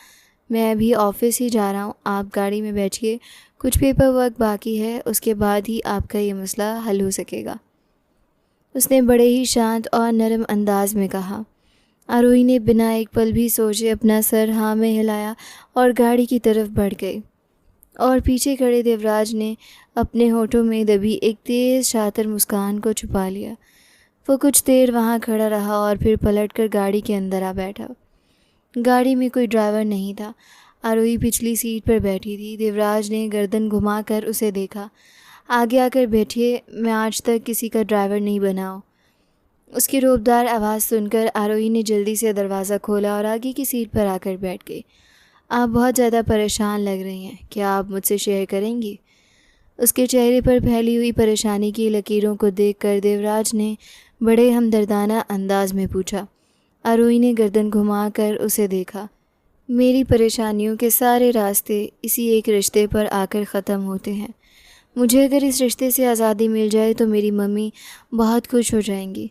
मैं अभी ऑफिस ही जा रहा हूँ, आप गाड़ी में बैठिए। कुछ पेपर वर्क बाकी है, उसके बाद ही आपका ये मसला हल हो सकेगा। उसने बड़े ही शांत और नरम अंदाज में कहा। आरोही ने बिना एक पल भी सोचे अपना सर हाँ में हिलाया और गाड़ी की तरफ बढ़ गई और पीछे खड़े देवराज ने अपने होठों में दबी एक तेज़ शातिर मुस्कान को छुपा लिया। वो कुछ देर वहाँ खड़ा रहा और फिर पलटकर गाड़ी के अंदर आ बैठा। गाड़ी में कोई ड्राइवर नहीं था। आरोही पिछली सीट पर बैठी थी। देवराज ने गर्दन घुमाकर उसे देखा। आगे आकर बैठिए, मैं आज तक किसी का ड्राइवर नहीं बना हूँ। उसकी रोबदार आवाज़ सुनकर आरोही ने जल्दी से दरवाज़ा खोला और आगे की सीट पर आकर बैठ गई। आप बहुत ज़्यादा परेशान लग रही हैं, क्या आप मुझसे शेयर करेंगी? उसके चेहरे पर फैली हुई परेशानी की लकीरों को देखकर देवराज ने बड़े हमदर्दाना अंदाज में पूछा। आरोही ने गर्दन घुमाकर उसे देखा। मेरी परेशानियों के सारे रास्ते इसी एक रिश्ते पर आकर ख़त्म होते हैं। मुझे अगर इस रिश्ते से आज़ादी मिल जाए तो मेरी मम्मी बहुत खुश हो जाएंगी।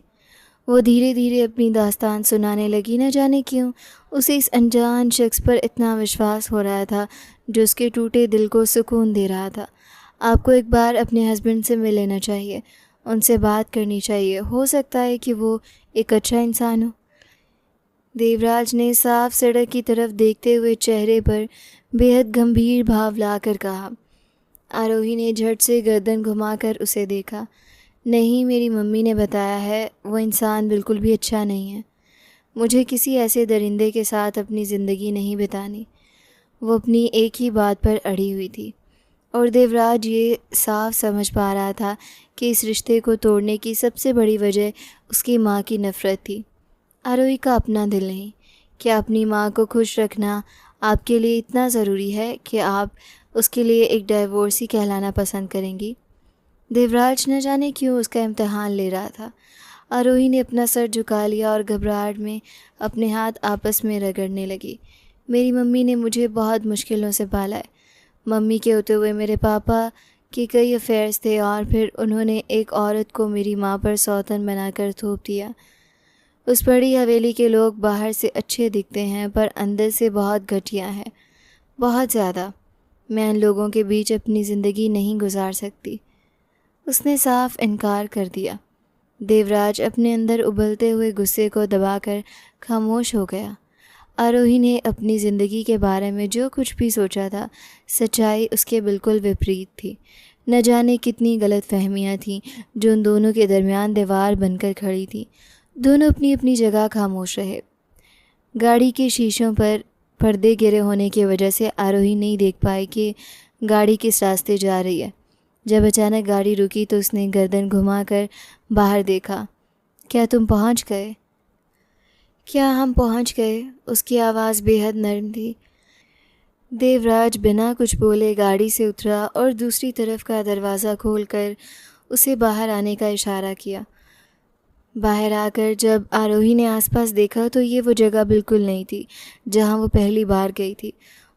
वो धीरे धीरे अपनी दास्तान सुनाने लगी। न जाने क्यों उसे इस अनजान शख्स पर इतना विश्वास हो रहा था जो उसके टूटे दिल को सुकून दे रहा था। आपको एक बार अपने हस्बैंड से मिल लेना चाहिए, उनसे बात करनी चाहिए। हो सकता है कि वो एक अच्छा इंसान हो। देवराज ने साफ सड़क की तरफ देखते हुए चेहरे पर बेहद गंभीर भाव लाकर कहा। आरोही ने झट से गर्दन घुमाकर उसे देखा। नहीं, मेरी मम्मी ने बताया है वो इंसान बिल्कुल भी अच्छा नहीं है। मुझे किसी ऐसे दरिंदे के साथ अपनी ज़िंदगी नहीं बितानी। वो अपनी एक ही बात पर अड़ी हुई थी और देवराज ये साफ समझ पा रहा था कि इस रिश्ते को तोड़ने की सबसे बड़ी वजह उसकी माँ की नफ़रत थी। आरोही का अपना दिल नहीं। क्या अपनी माँ को खुश रखना आपके लिए इतना ज़रूरी है कि आप उसके लिए एक डाइवोर्सी कहलाना पसंद करेंगी? देवराज न जाने क्यों उसका इम्तिहान ले रहा था। आरोही ने अपना सर झुका लिया और घबराहट में अपने हाथ आपस में रगड़ने लगी। मेरी मम्मी ने मुझे बहुत मुश्किलों से पाला है। मम्मी के होते हुए मेरे पापा के कई अफेयर्स थे और फिर उन्होंने एक औरत को मेरी माँ पर सौतन बनाकर थोप दिया। उस बड़ी हवेली के लोग बाहर से अच्छे दिखते हैं पर अंदर से बहुत घटिया हैं, बहुत ज़्यादा। मैं उन लोगों के बीच अपनी ज़िंदगी नहीं गुजार सकती। उसने साफ इनकार कर दिया। देवराज अपने अंदर उबलते हुए गुस्से को दबाकर खामोश हो गया। आरोही ने अपनी ज़िंदगी के बारे में जो कुछ भी सोचा था, सच्चाई उसके बिल्कुल विपरीत थी। न जाने कितनी गलतफहमियां थीं जो उन दोनों के दरमियान दीवार बनकर खड़ी थी। दोनों अपनी अपनी जगह खामोश रहे। गाड़ी के शीशों पर पर्दे गिरे होने की वजह से आरोही नहीं देख पाई कि गाड़ी किस रास्ते जा रही है। जब अचानक गाड़ी रुकी तो उसने गर्दन घुमाकर बाहर देखा। क्या तुम पहुंच गए? क्या हम पहुंच गए? उसकी आवाज़ बेहद नरम थी। देवराज बिना कुछ बोले गाड़ी से उतरा और दूसरी तरफ का दरवाज़ा खोलकर उसे बाहर आने का इशारा किया। बाहर आकर जब आरोही ने आसपास देखा तो ये वो जगह बिल्कुल नहीं थी जहां वो पहली बार गई थी।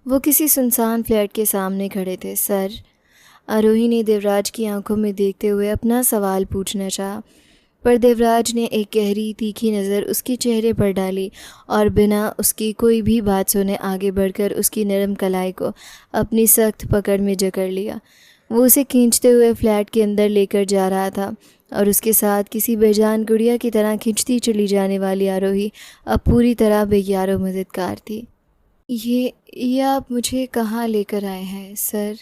वो किसी सुनसान फ्लैट के सामने खड़े थे। सर, आरोही ने देवराज की आंखों में देखते हुए अपना सवाल पूछना चाहा, पर देवराज ने एक गहरी तीखी नज़र उसके चेहरे पर डाली और बिना उसकी कोई भी बात सुने आगे बढ़कर उसकी नरम कलाई को अपनी सख्त पकड़ में जकड़ लिया। वो उसे खींचते हुए फ्लैट के अंदर लेकर जा रहा था और उसके साथ किसी बेजान गुड़िया की तरह खींचती चली जाने वाली आरोही अब पूरी तरह बेयारो मददगार थी। ये आप मुझे कहाँ लेकर आए हैं सर?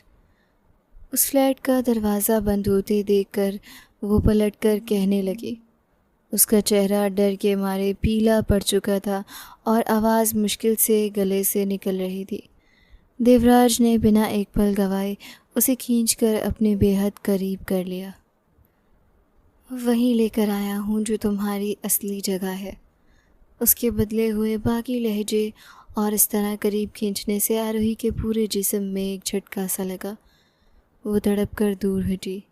उस फ्लैट का दरवाज़ा बंद होते देखकर वो पलटकर कहने लगी। उसका चेहरा डर के मारे पीला पड़ चुका था और आवाज़ मुश्किल से गले से निकल रही थी। देवराज ने बिना एक पल गवाए उसे खींचकर अपने बेहद करीब कर लिया। वहीं लेकर आया हूँ जो तुम्हारी असली जगह है। उसके बदले हुए बाकी लहजे और इस तरह करीब खींचने से आरोही के पूरे जिस्म में एक झटका सा लगा। वो तड़प कर दूर हटी,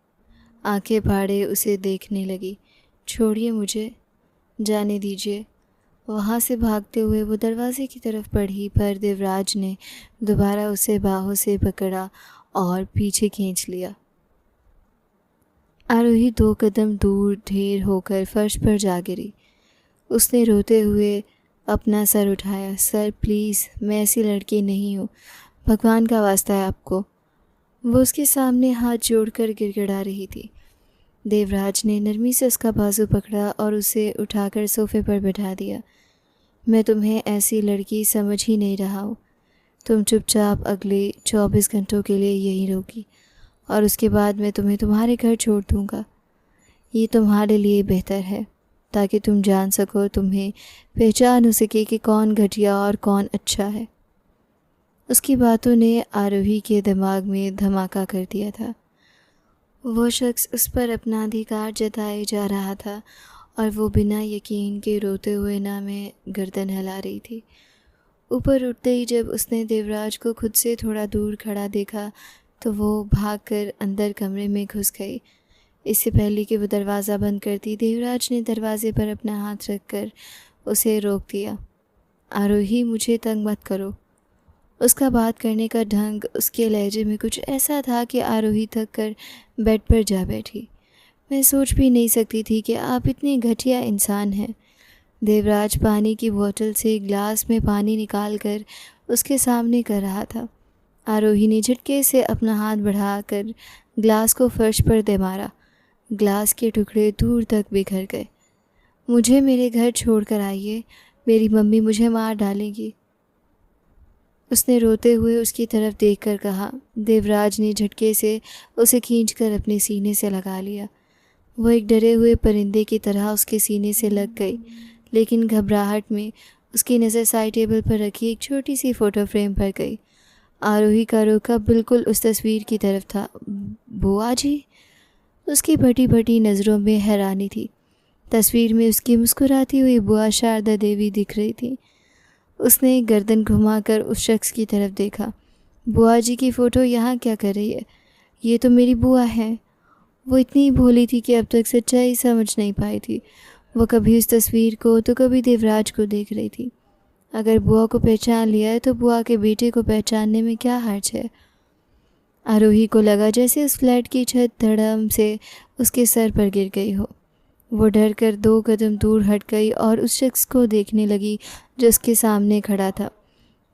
आंखें फाड़े उसे देखने लगी। छोड़िए मुझे, जाने दीजिए। वहाँ से भागते हुए वो दरवाजे की तरफ बढ़ी, पर देवराज ने दोबारा उसे बाहों से पकड़ा और पीछे खींच लिया। आरोही 2 कदम दूर ढेर होकर फर्श पर जा गिरी। उसने रोते हुए अपना सर उठाया। सर प्लीज़, मैं ऐसी लड़की नहीं हूँ, भगवान का वास्ता है आपको। वो उसके सामने हाथ जोड़कर गिड़गिड़ा रही थी। देवराज ने नरमी से उसका बाजू पकड़ा और उसे उठाकर सोफे पर बिठा दिया। मैं तुम्हें ऐसी लड़की समझ ही नहीं रहा हूँ। तुम चुपचाप अगले 24 घंटों के लिए यहीं रहोगी और उसके बाद मैं तुम्हें तुम्हारे घर छोड़ दूँगा। ये तुम्हारे लिए बेहतर है, ताकि तुम जान सको, तुम्हें पहचान हो सके कि कौन घटिया और कौन अच्छा है। उसकी बातों ने आरोही के दिमाग में धमाका कर दिया था। वो शख्स उस पर अपना अधिकार जताए जा रहा था और वो बिना यकीन के रोते हुए ना में गर्दन हिला रही थी। ऊपर उठते ही जब उसने देवराज को खुद से थोड़ा दूर खड़ा देखा तो वो भागकर अंदर कमरे में घुस गई। इससे पहले कि वो दरवाज़ा बंद करती, देवराज ने दरवाजे पर अपना हाथ रखकर उसे रोक दिया। आरोही, मुझे तंग मत करो। उसका बात करने का ढंग, उसके लहजे में कुछ ऐसा था कि आरोही थक कर बेड पर जा बैठी। मैं सोच भी नहीं सकती थी कि आप इतने घटिया इंसान हैं। देवराज पानी की बोतल से ग्लास में पानी निकाल कर उसके सामने कर रहा था। आरोही ने झटके से अपना हाथ बढ़ाकर ग्लास को फर्श पर दे मारा। ग्लास के टुकड़े दूर तक बिखर गए। मुझे मेरे घर छोड़कर आइए, मेरी मम्मी मुझे मार डालेगी, उसने रोते हुए उसकी तरफ देखकर कहा। देवराज ने झटके से उसे खींचकर अपने सीने से लगा लिया। वो एक डरे हुए परिंदे की तरह उसके सीने से लग गई, लेकिन घबराहट में उसकी नज़र साइड टेबल पर रखी एक छोटी सी फ़ोटो फ्रेम पर गई। आरोही का रुख बिल्कुल उस तस्वीर की तरफ था। बुआ जी? उसकी फटी फटी नज़रों में हैरानी थी। तस्वीर में उसकी मुस्कुराती हुई बुआ शारदा देवी दिख रही थी। उसने गर्दन घुमाकर उस शख्स की तरफ देखा। बुआ जी की फ़ोटो यहाँ क्या कर रही है? ये तो मेरी बुआ है। वो इतनी भोली थी कि अब तक सच्चाई समझ नहीं पाई थी। वो कभी उस तस्वीर को तो कभी देवराज को देख रही थी। अगर बुआ को पहचान लिया है तो बुआ के बेटे को पहचानने में क्या हर्ज है? आरोही को लगा जैसे उस फ्लैट की छत धड़म से उसके सर पर गिर गई हो। वो डर कर 2 कदम दूर हट गई और उस शख्स को देखने लगी जो उसके सामने खड़ा था।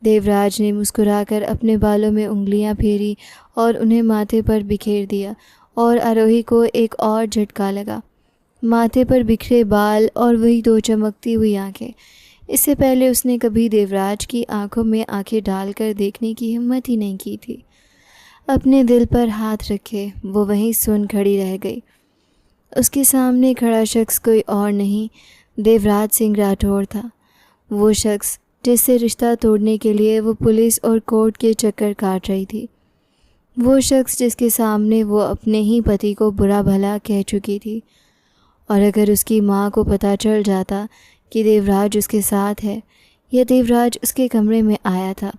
देवराज ने मुस्कुराकर अपने बालों में उंगलियां फेरी और उन्हें माथे पर बिखेर दिया और आरोही को एक और झटका लगा। माथे पर बिखरे बाल और वही दो चमकती हुई आंखें। इससे पहले उसने कभी देवराज की आंखों में आंखें डालकर देखने की हिम्मत ही नहीं की थी। अपने दिल पर हाथ रखे वो वहीं सुन खड़ी रह गई। उसके सामने खड़ा शख्स कोई और नहीं, देवराज सिंह राठौर था। वो शख्स जिससे रिश्ता तोड़ने के लिए वो पुलिस और कोर्ट के चक्कर काट रही थी। वो शख्स जिसके सामने वो अपने ही पति को बुरा भला कह चुकी थी। और अगर उसकी माँ को पता चल जाता कि देवराज उसके साथ है या देवराज उसके कमरे में आया था,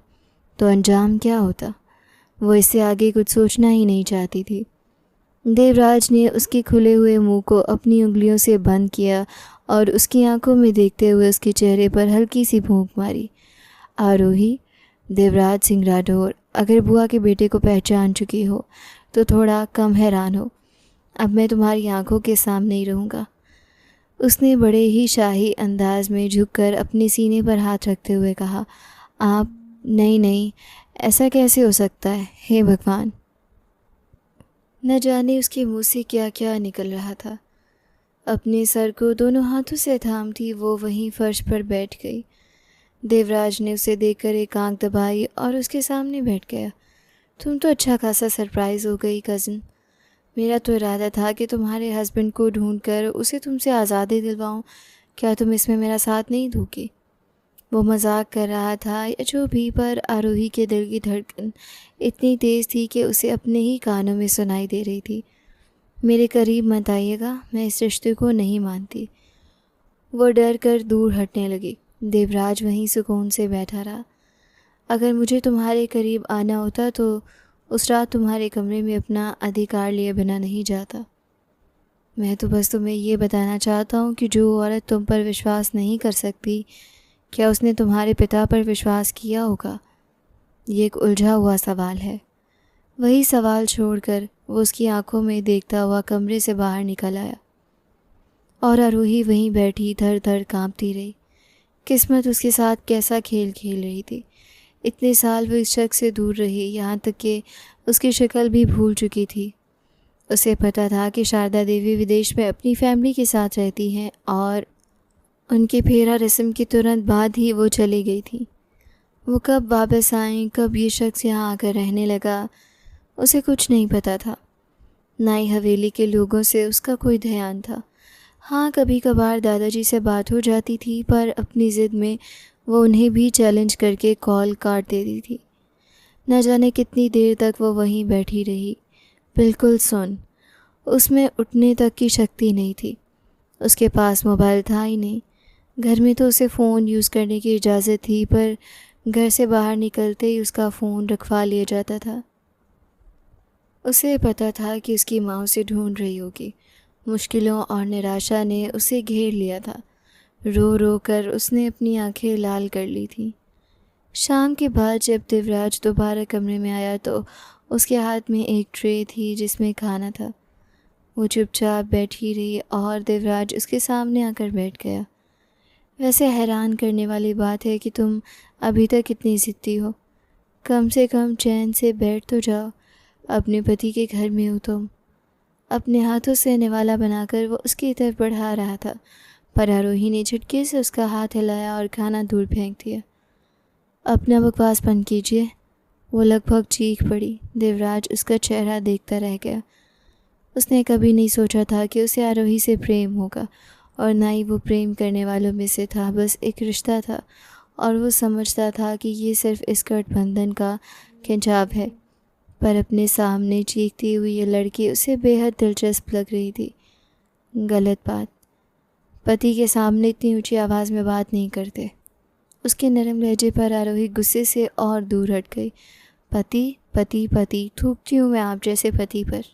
तो अंजाम क्या होता। वो इससे आगे कुछ सोचना ही नहीं चाहती थी। देवराज ने उसके खुले हुए मुंह को अपनी उंगलियों से बंद किया और उसकी आंखों में देखते हुए उसके चेहरे पर हल्की सी फूंक मारी। आरोही, देवराज सिंह राठौर, अगर बुआ के बेटे को पहचान चुकी हो तो थोड़ा कम हैरान हो। अब मैं तुम्हारी आंखों के सामने ही रहूँगा। उसने बड़े ही शाही अंदाज में झुककर अपने सीने पर हाथ रखते हुए कहा। आप? नहीं नहीं, ऐसा कैसे हो सकता है, हे भगवान। न जाने उसके मुंह से क्या क्या निकल रहा था। अपने सर को दोनों हाथों से थामती वो वहीं फर्श पर बैठ गई। देवराज ने उसे देखकर एक आंख दबाई और उसके सामने बैठ गया। तुम तो अच्छा खासा सरप्राइज़ हो गई कज़न। मेरा तो इरादा था कि तुम्हारे हस्बैंड को ढूंढकर उसे तुमसे आज़ादी दिलवाऊं। क्या तुम इसमें मेरा साथ नहीं दोगी? वो मजाक कर रहा था या जो भी, पर आरोही के दिल की धड़कन इतनी तेज़ थी कि उसे अपने ही कानों में सुनाई दे रही थी। मेरे करीब मत आइएगा, मैं इस रिश्ते को नहीं मानती। वो डर कर दूर हटने लगी। देवराज वहीं सुकून से बैठा रहा। अगर मुझे तुम्हारे करीब आना होता तो उस रात तुम्हारे कमरे में अपना अधिकार लिए बिना नहीं जाता। मैं तो बस तुम्हें ये बताना चाहता हूँ कि जो औरत तुम पर विश्वास नहीं कर सकती, क्या उसने तुम्हारे पिता पर विश्वास किया होगा? ये एक उलझा हुआ सवाल है। वही सवाल छोड़कर वो उसकी आंखों में देखता हुआ कमरे से बाहर निकल आया और आरोही वहीं बैठी धर धर कांपती रही। किस्मत उसके साथ कैसा खेल खेल रही थी। इतने साल वो इस शख्स से दूर रही, यहाँ तक कि उसकी शक्ल भी भूल चुकी थी। उसे पता था कि शारदा देवी विदेश में अपनी फैमिली के साथ रहती हैं और उनके फेरा रस्म के तुरंत बाद ही वो चली गई थी। वो कब वापस आएं, कब ये शख्स यहाँ आकर रहने लगा, उसे कुछ नहीं पता था। ना ही हवेली के लोगों से उसका कोई ध्यान था। हाँ, कभी कभार दादाजी से बात हो जाती थी, पर अपनी ज़िद में वो उन्हें भी चैलेंज करके कॉल काट देती थी। न जाने कितनी देर तक वो वहीं बैठी रही, बिल्कुल सुन। उसमें उठने तक की शक्ति नहीं थी। उसके पास मोबाइल था ही नहीं। घर में तो उसे फ़ोन यूज़ करने की इजाज़त थी, पर घर से बाहर निकलते ही उसका फ़ोन रखवा लिया जाता था। उसे पता था कि उसकी माँ उसे ढूंढ रही होगी। मुश्किलों और निराशा ने उसे घेर लिया था। रो रो कर उसने अपनी आंखें लाल कर ली थीं। शाम के बाद जब देवराज दोबारा कमरे में आया तो उसके हाथ में एक ट्रे थी जिसमें खाना था। वो चुपचाप बैठी रही और देवराज उसके सामने आकर बैठ गया। वैसे हैरान करने वाली बात है कि तुम अभी तक इतनी ज़िद्दी हो। कम से कम चैन से बैठ तो जाओ। अपने पति के घर में हो तुम। अपने हाथों से निवाला बनाकर वो उसकी तरफ बढ़ा रहा था, पर आरोही ने झटके से उसका हाथ हिलाया और खाना दूर फेंक दिया। अपना बकवास बंद कीजिए। वो लगभग चीख पड़ी। देवराज उसका चेहरा देखता रह गया। उसने कभी नहीं सोचा था कि उसे आरोही से प्रेम होगा, और ना ही वो प्रेम करने वालों में से था। बस एक रिश्ता था और वो समझता था कि ये सिर्फ इस गठबंधन का खिंचाव है। पर अपने सामने चीखती हुई ये लड़की उसे बेहद दिलचस्प लग रही थी। गलत बात। पति के सामने इतनी ऊंची आवाज़ में बात नहीं करते। उसके नरम लहजे पर आरोही गुस्से से और दूर हट गई। पति पति पति, थूकती हूँ मैं आप जैसे पति पर।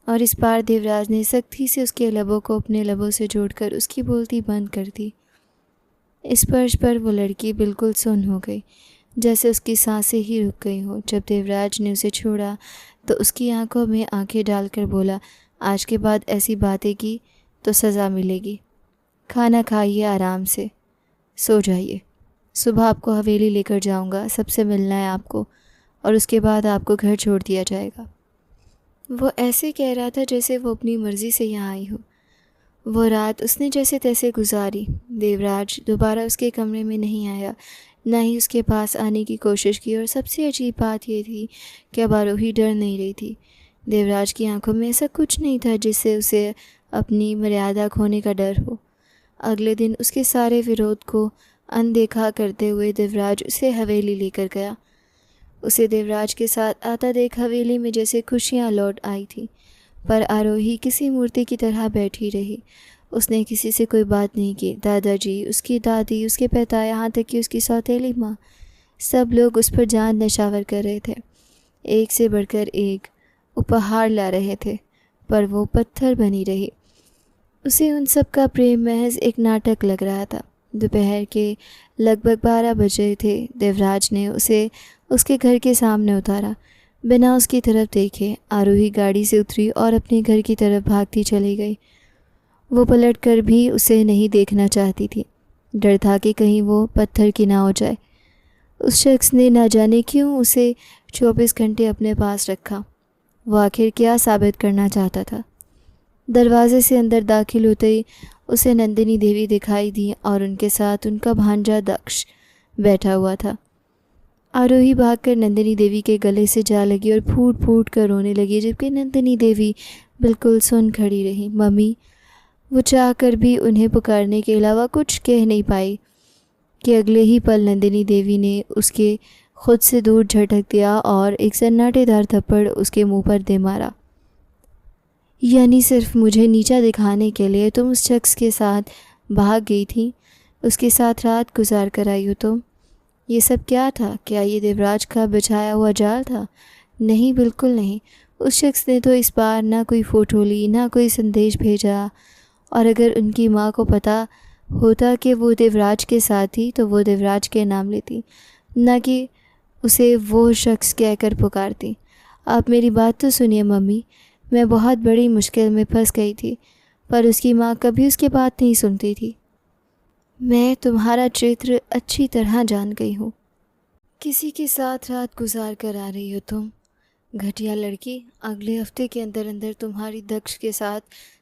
और इस बार देवराज ने सख्ती से उसके लबों को अपने लबों से जोड़कर उसकी बोलती बंद कर दी। इस स्पर्श पर वो लड़की बिल्कुल सुन्न हो गई, जैसे उसकी सांसें ही रुक गई हों। जब देवराज ने उसे छोड़ा तो उसकी आंखों में आंखें डालकर बोला, आज के बाद ऐसी बातें की तो सज़ा मिलेगी। खाना खाइए, आराम से सो जाइए। सुबह आपको हवेली लेकर जाऊंगा, सबसे मिलना है आपको, और उसके बाद आपको घर छोड़ दिया जाएगा। वो ऐसे कह रहा था जैसे वो अपनी मर्ज़ी से यहाँ आई हो। वो रात उसने जैसे तैसे गुजारी। देवराज दोबारा उसके कमरे में नहीं आया, ना ही उसके पास आने की कोशिश की। और सबसे अजीब बात यह थी कि अब आरोही डर नहीं रही थी। देवराज की आंखों में ऐसा कुछ नहीं था जिससे उसे अपनी मर्यादा खोने का डर हो। अगले दिन उसके सारे विरोध को अनदेखा करते हुए देवराज उसे हवेली लेकर गया। उसे देवराज के साथ आता देख हवेली में जैसे खुशियाँ लौट आई थी, पर आरोही किसी मूर्ति की तरह बैठी रही। उसने किसी से कोई बात नहीं की। दादाजी, उसकी दादी, उसके पिता, यहाँ तक कि उसकी सौतेली माँ, सब लोग उस पर जान नशावर कर रहे थे। एक से बढ़कर एक उपहार ला रहे थे, पर वो पत्थर बनी रही। उसे उन सब का प्रेम महज एक नाटक लग रहा था। दोपहर के लगभग 12 बजे थे। देवराज ने उसे उसके घर के सामने उतारा। बिना उसकी तरफ देखे आरोही गाड़ी से उतरी और अपने घर की तरफ भागती चली गई। वो पलट कर भी उसे नहीं देखना चाहती थी। डर था कि कहीं वो पत्थर की ना हो जाए। उस शख्स ने ना जाने क्यों उसे 24 घंटे अपने पास रखा। वो आखिर क्या साबित करना चाहता था। दरवाजे से अंदर दाखिल होते ही उसे नंदिनी देवी दिखाई दी और उनके साथ उनका भांजा दक्ष बैठा हुआ था। आरोही भागकर नंदिनी देवी के गले से जा लगी और फूट फूट कर रोने लगी, जबकि नंदिनी देवी बिल्कुल सुन खड़ी रही। मम्मी, वो चाह कर भी उन्हें पुकारने के अलावा कुछ कह नहीं पाई कि अगले ही पल नंदिनी देवी ने उसके खुद से दूर झटक दिया और एक सन्नाटेदार थप्पड़ उसके मुंह पर दे मारा। यानी सिर्फ मुझे नीचा दिखाने के लिए तुम उस शख्स के साथ भाग गई थी, उसके साथ रात गुजार कर आई हो तुम? ये सब क्या था? क्या ये देवराज का बिछाया हुआ जाल था? नहीं, बिल्कुल नहीं। उस शख्स ने तो इस बार ना कोई फ़ोटो ली, ना कोई संदेश भेजा। और अगर उनकी माँ को पता होता कि वो देवराज के साथ थी तो वो देवराज के नाम लेती, ना कि उसे वो शख्स कहकर पुकारती। आप मेरी बात तो सुनिए मम्मी, मैं बहुत बड़ी मुश्किल में फंस गई थी, पर उसकी माँ कभी उसकी बात नहीं सुनती थी। मैं तुम्हारा चरित्र अच्छी तरह जान गई हूँ। किसी के साथ रात गुजार कर आ रही हो तुम, घटिया लड़की। अगले हफ्ते के अंदर अंदर तुम्हारी दक्ष के साथ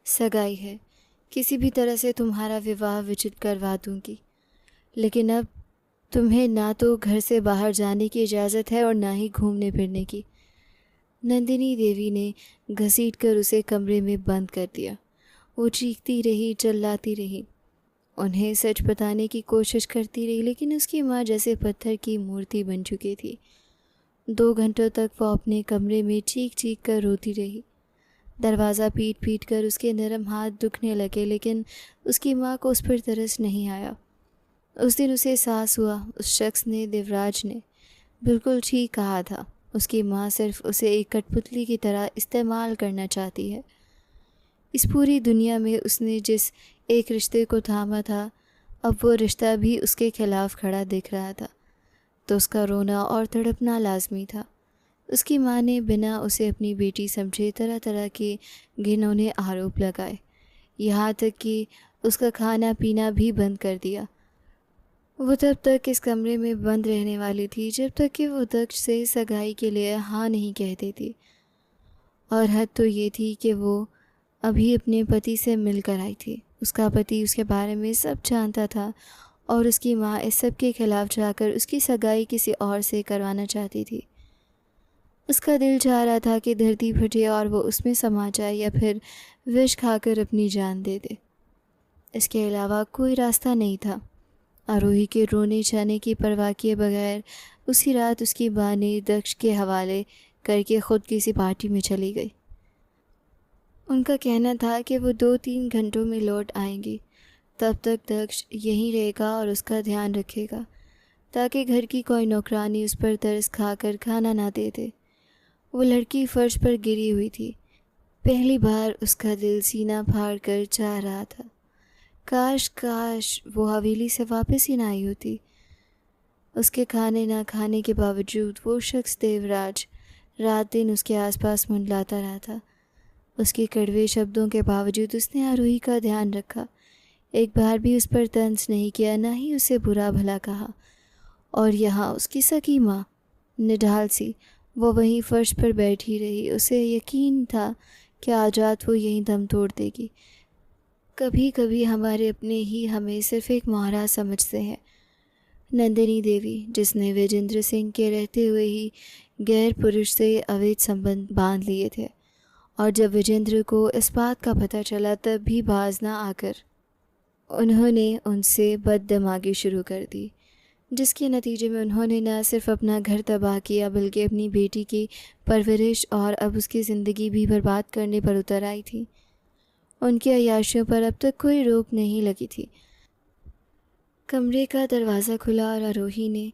सगाई है। किसी भी तरह से तुम्हारा विवाह विचित करवा दूंगी, लेकिन अब तुम्हें ना तो घर से बाहर जाने की इजाज़त है और ना ही घूमने फिरने की। नंदिनी देवी ने घसीट कर उसे कमरे में बंद कर दिया। वो चीखती रही, चिल्लाती रही, उन्हें सच बताने की कोशिश करती रही, लेकिन उसकी माँ जैसे पत्थर की मूर्ति बन चुकी थी। 2 घंटों तक वो अपने कमरे में चीख चीख कर रोती रही। दरवाज़ा पीट पीट कर उसके नरम हाथ दुखने लगे, लेकिन उसकी माँ को उस पर तरस नहीं आया। उस दिन उसे एहसास हुआ, उस शख्स ने, देवराज ने, बिल्कुल ठीक कहा था। उसकी माँ सिर्फ उसे एक कठपुतली की तरह इस्तेमाल करना चाहती है। इस पूरी दुनिया में उसने जिस एक रिश्ते को थामा था, अब वो रिश्ता भी उसके खिलाफ खड़ा दिख रहा था, तो उसका रोना और तड़पना लाजमी था। उसकी माँ ने बिना उसे अपनी बेटी समझे तरह तरह के घिनौने आरोप लगाए, यहाँ तक कि उसका खाना पीना भी बंद कर दिया। वो तब तक इस कमरे में बंद रहने वाली थी जब तक कि वो दक्ष से सगाई के लिए हाँ नहीं कहती थी। और हद तो ये थी कि वो अभी अपने पति से मिलकर आई थी। उसका पति उसके बारे में सब जानता था और उसकी माँ इस सब के खिलाफ जाकर उसकी सगाई किसी और से करवाना चाहती थी। उसका दिल चाह रहा था कि धरती फटे और वो उसमें समा जाए या फिर विष खाकर अपनी जान दे दे। इसके अलावा कोई रास्ता नहीं था। आरोही के रोने जाने की परवाह किए बगैर उसी रात उसकी माँ ने दक्ष के हवाले करके ख़ुद किसी पार्टी में चली गई। उनका कहना था कि वो 2-3 घंटों में लौट आएंगी। तब तक दक्ष यहीं रहेगा और उसका ध्यान रखेगा, ताकि घर की कोई नौकरानी उस पर तरस खाकर खाना ना दे दे। वो लड़की फर्श पर गिरी हुई थी। पहली बार उसका दिल सीना फाड़ कर चाह रहा था, काश काश वो हवेली से वापस ही ना आई होती। उसके खाने ना खाने के बावजूद वो शख्स देवराज रात दिन उसके आसपास मंडलाता रहा था। उसके कड़वे शब्दों के बावजूद उसने आरोही का ध्यान रखा, एक बार भी उस पर तंज नहीं किया, ना ही उसे बुरा भला कहा। और यहाँ उसकी सगी माँ निढाल सी, वो वहीं फर्श पर बैठी रही। उसे यकीन था कि आज रात वो यहीं दम तोड़ देगी। कभी कभी हमारे अपने ही हमें सिर्फ एक महाराज समझते हैं। नंदिनी देवी, जिसने विजेंद्र सिंह के रहते हुए ही गैर पुरुष से अवैध संबंध बांध लिए थे, और जब विजेंद्र को इस बात का पता चला तब भी बाज ना आकर उन्होंने उनसे बददिमागी शुरू कर दी, जिसके नतीजे में उन्होंने न सिर्फ अपना घर तबाह किया बल्कि अपनी बेटी की परवरिश और अब उसकी ज़िंदगी भी बर्बाद करने पर उतर आई थी। उनकी अय्याशियों पर अब तक कोई रोक नहीं लगी थी। कमरे का दरवाज़ा खुला और आरोही ने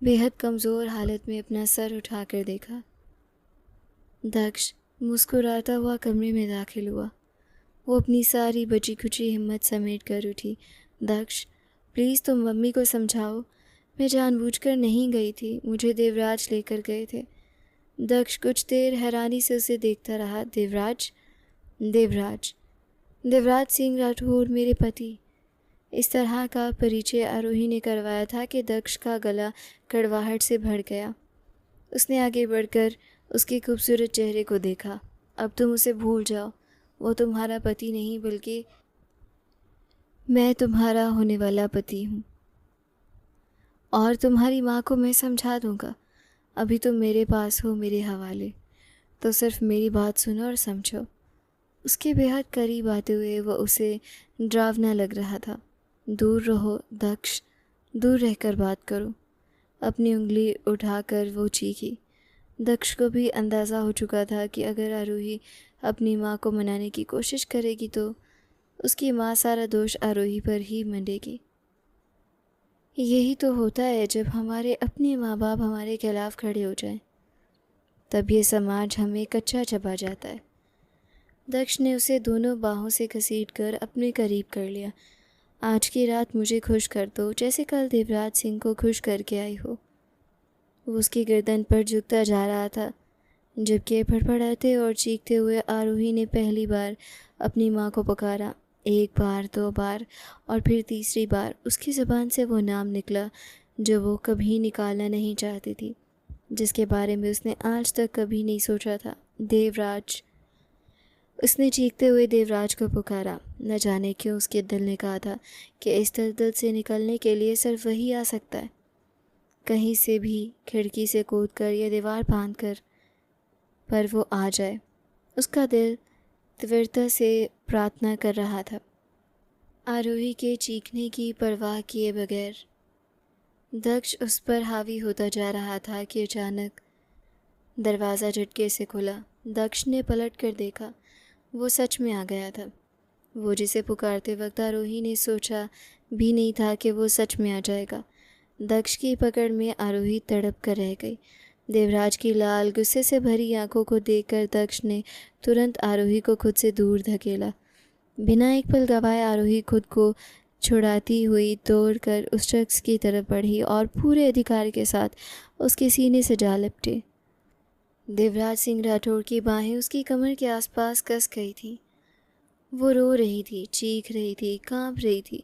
बेहद कमज़ोर हालत में अपना सर उठाकर देखा। दक्ष मुस्कुराता हुआ कमरे में दाखिल हुआ। वो अपनी सारी बची खुची हिम्मत समेट कर उठी। दक्ष, प्लीज़ तुम मम्मी को समझाओ, मैं जानबूझकर नहीं गई थी, मुझे देवराज लेकर गए थे। दक्ष कुछ देर हैरानी से उसे देखता रहा। देवराज? देवराज देवराज सिंह राठौर, मेरे पति। इस तरह का परिचय आरोही ने करवाया था कि दक्ष का गला कड़वाहट से भर गया। उसने आगे बढ़कर उसके खूबसूरत चेहरे को देखा। अब तुम उसे भूल जाओ, वो तुम्हारा पति नहीं बल्कि मैं तुम्हारा होने वाला पति हूँ, और तुम्हारी माँ को मैं समझा दूँगा। अभी तुम मेरे पास हो, मेरे हवाले, तो सिर्फ मेरी बात सुनो और समझो। उसके बेहद करीब आते हुए वह उसे डरावना लग रहा था। दूर रहो दक्ष, दूर रहकर बात करो। अपनी उंगली उठाकर वो चीखी। दक्ष को भी अंदाज़ा हो चुका था कि अगर आरोही अपनी माँ को मनाने की कोशिश करेगी तो उसकी माँ सारा दोष आरोही पर ही मंडेगी। यही तो होता है जब हमारे अपने माँ बाप हमारे खिलाफ खड़े हो जाएं, तब ये समाज हमें कच्चा चबा जाता है। दक्ष ने उसे दोनों बाहों से घसीटकर अपने करीब कर लिया। आज की रात मुझे खुश कर दो, जैसे कल देवराज सिंह को खुश करके आई हो। वो उसकी गर्दन पर झुकता जा रहा था, जबकि फड़फड़ाते और चीखते हुए आरोही ने पहली बार अपनी माँ को पुकारा। एक बार, दो बार और फिर तीसरी बार उसकी ज़ुबान से वो नाम निकला जो वो कभी निकालना नहीं चाहती थी, जिसके बारे में उसने आज तक कभी नहीं सोचा था। देवराज। उसने चीखते हुए देवराज को पुकारा। न जाने क्यों उसके दिल ने कहा था कि इस दलदल से निकलने के लिए सिर्फ वही आ सकता है, कहीं से भी, खिड़की से कूदकर या दीवार बांधकर, पर वो आ जाए। उसका दिल तीव्रता से प्रार्थना कर रहा था। आरोही के चीखने की परवाह किए बगैर दक्ष उस पर हावी होता जा रहा था कि अचानक दरवाज़ा झटके से खुला। दक्ष ने पलट कर देखा। वो सच में आ गया था। वो जिसे पुकारते वक्त आरोही ने सोचा भी नहीं था कि वो सच में आ जाएगा। दक्ष की पकड़ में आरोही तड़प कर रह गई। देवराज की लाल गुस्से से भरी आंखों को देखकर दक्ष ने तुरंत आरोही को खुद से दूर धकेला। बिना एक पल गवाए आरोही खुद को छुड़ाती हुई दौड़कर उस शख्स की तरफ बढ़ी और पूरे अधिकार के साथ उसके सीने से जा लिपटी। देवराज सिंह राठौर की बाहें उसकी कमर के आसपास कस गई थी। वो रो रही थी, चीख रही थी, कांप रही थी,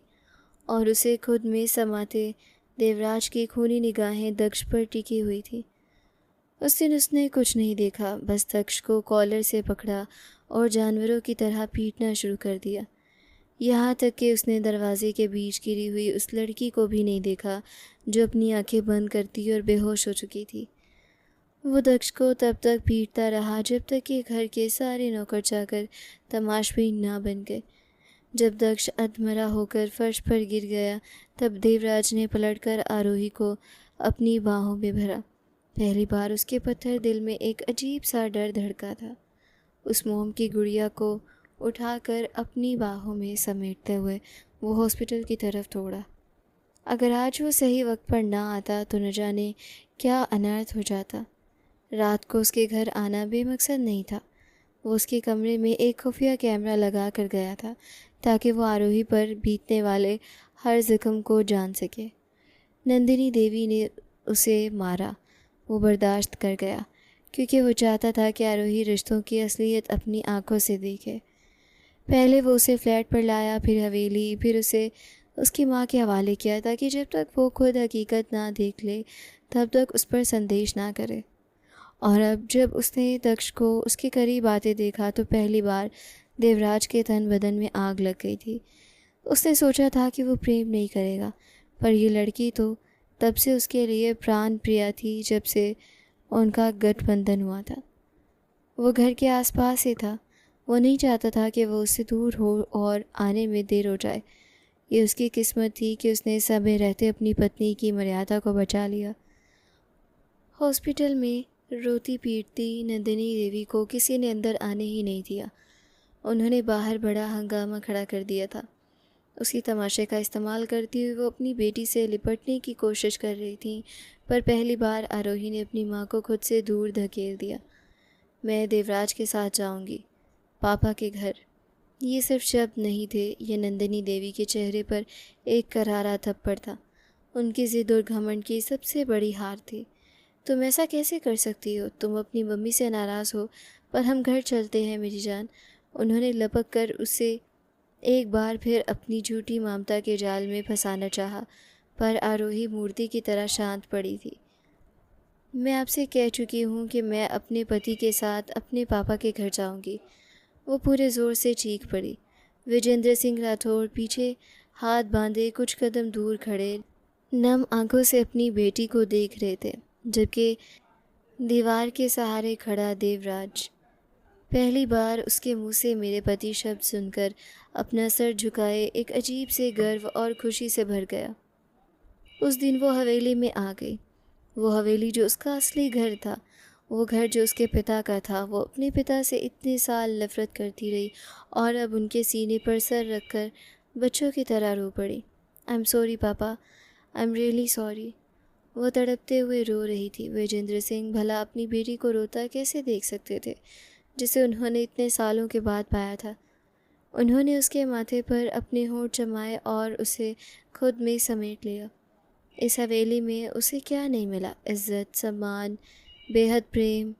और उसे खुद में समाते देवराज की खूनी निगाहें दक्ष पर टिकी हुई थी। उस दिन उसने कुछ नहीं देखा, बस दक्ष को कॉलर से पकड़ा और जानवरों की तरह पीटना शुरू कर दिया। यहाँ तक कि उसने दरवाजे के बीच गिरी हुई उस लड़की को भी नहीं देखा जो अपनी आंखें बंद करती और बेहोश हो चुकी थी। वो दक्ष को तब तक पीटता रहा जब तक कि घर के सारे नौकर चाकर तमाशबीन ना बन गए। जब दक्ष अधमरा होकर फर्श पर गिर गया तब देवराज ने पलटकर आरोही को अपनी बाहों में भरा। पहली बार उसके पत्थर दिल में एक अजीब सा डर धड़का था। उस मोम की गुड़िया को उठाकर अपनी बाहों में समेटते हुए वो हॉस्पिटल की तरफ दौड़ा। अगर आज वो सही वक्त पर ना आता तो न जाने क्या अनर्थ हो जाता। रात को उसके घर आना बेमकसद नहीं था। वो उसके कमरे में एक खुफिया कैमरा लगा कर गया था ताकि वो आरोही पर बीतने वाले हर ज़ख्म को जान सके। नंदिनी देवी ने उसे मारा, वो बर्दाश्त कर गया क्योंकि वो चाहता था कि आरोही रिश्तों की असलियत अपनी आंखों से देखे। पहले वो उसे फ्लैट पर लाया, फिर हवेली, फिर उसे उसकी माँ के हवाले किया ताकि जब तक वो खुद हकीकत ना देख ले तब तक उस पर संदेश ना करे। और अब जब उसने दक्ष को उसके करीब आते देखा तो पहली बार देवराज के तन बदन में आग लग गई थी। उसने सोचा था कि वो प्रेम नहीं करेगा, पर ये लड़की तो तब से उसके लिए प्राण प्रिया थी जब से उनका गठबंधन हुआ था। वो घर के आसपास ही था। वो नहीं चाहता था कि वो उससे दूर हो और आने में देर हो जाए। ये उसकी किस्मत थी कि उसने समय रहते अपनी पत्नी की मर्यादा को बचा लिया। हॉस्पिटल में रोती पीटती नंदिनी देवी को किसी ने अंदर आने ही नहीं दिया। उन्होंने बाहर बड़ा हंगामा खड़ा कर दिया था। उसी तमाशे का इस्तेमाल करती हुई वो अपनी बेटी से लिपटने की कोशिश कर रही थी, पर पहली बार आरोही ने अपनी माँ को खुद से दूर धकेल दिया। मैं देवराज के साथ जाऊंगी, पापा के घर। ये सिर्फ शब्द नहीं थे, ये नंदिनी देवी के चेहरे पर एक करारा थप्पड़ था। उनकी जिद और घमंड की सबसे बड़ी हार थी। तुम ऐसा कैसे कर सकती हो? तुम अपनी मम्मी से नाराज़ हो, पर हम घर चलते हैं मेरी जान। उन्होंने लपक कर उसे एक बार फिर अपनी झूठी ममता के जाल में फंसाना चाहा, पर आरोही मूर्ति की तरह शांत पड़ी थी। मैं आपसे कह चुकी हूँ कि मैं अपने पति के साथ अपने पापा के घर जाऊँगी। वो पूरे ज़ोर से चीख पड़ी। विजेंद्र सिंह राठौर पीछे हाथ बांधे कुछ कदम दूर खड़े नम आंखों से अपनी बेटी को देख रहे थे, जबकि दीवार के सहारे खड़ा देवराज पहली बार उसके मुंह से मेरे पति शब्द सुनकर अपना सर झुकाए एक अजीब से गर्व और खुशी से भर गया। उस दिन वो हवेली में आ गई। वो हवेली जो उसका असली घर था, वो घर जो उसके पिता का था। वो अपने पिता से इतने साल नफरत करती रही और अब उनके सीने पर सर रखकर बच्चों की तरह रो पड़ी। आई एम सॉरी पापा, आई एम रियली सॉरी। वो तड़पते हुए रो रही थी। विजेंद्र सिंह भला अपनी बेटी को रोता कैसे देख सकते थे, जिसे उन्होंने इतने सालों के बाद पाया था। उन्होंने उसके माथे पर अपने होंठ जमाए और उसे खुद में समेट लिया। इस हवेली में उसे क्या नहीं मिला? इज्जत, सम्मान, बेहद प्रेम,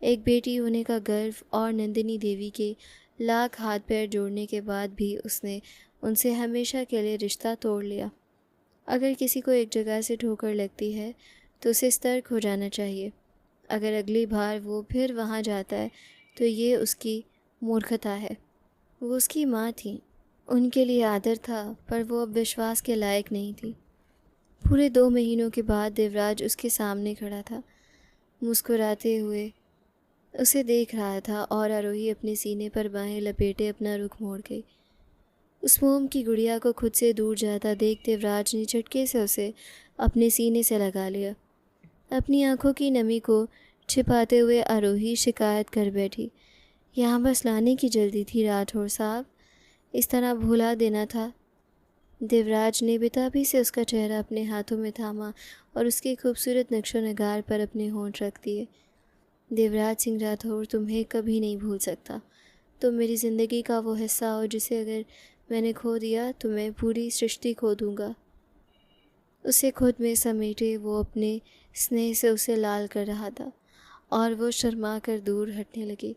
एक बेटी होने का गर्व, और नंदिनी देवी के लाख हाथ पैर जोड़ने के बाद भी उसने उनसे हमेशा के लिए रिश्ता तोड़ लिया। अगर किसी को एक जगह से ठोकर लगती है तो उसे सतर्क हो जाना चाहिए। अगर अगली बार वो फिर वहाँ जाता है तो ये उसकी मूर्खता है। वो उसकी माँ थी, उनके लिए आदर था, पर वो अब विश्वास के लायक नहीं थी। पूरे 2 महीनों के बाद देवराज उसके सामने खड़ा था, मुस्कुराते हुए उसे देख रहा था, और आरोही अपने सीने पर बाहें लपेटे अपना रुख मोड़ गई। उस मोम की गुड़िया को खुद से दूर जाता देख देवराज ने झटके से उसे अपने सीने से लगा लिया। अपनी आंखों की नमी को छिपाते हुए आरोही शिकायत कर बैठी। यहाँ बस लाने की जल्दी थी राठौर साहब, इस तरह भुला देना था। देवराज ने बेताबी से उसका चेहरा अपने हाथों में थामा और उसके खूबसूरत नक्शो नगार पर अपने होंठ रख दिए। देवराज सिंह राठौर, तुम्हें कभी नहीं भूल सकता। तुम मेरी ज़िंदगी का वो हिस्सा हो जिसे अगर मैंने खो दिया तो मैं पूरी सृष्टि खो दूँगा। उसे खुद में समेटे वो अपने स्नेह से उसे लाल कर रहा था और वो शर्मा कर दूर हटने लगी।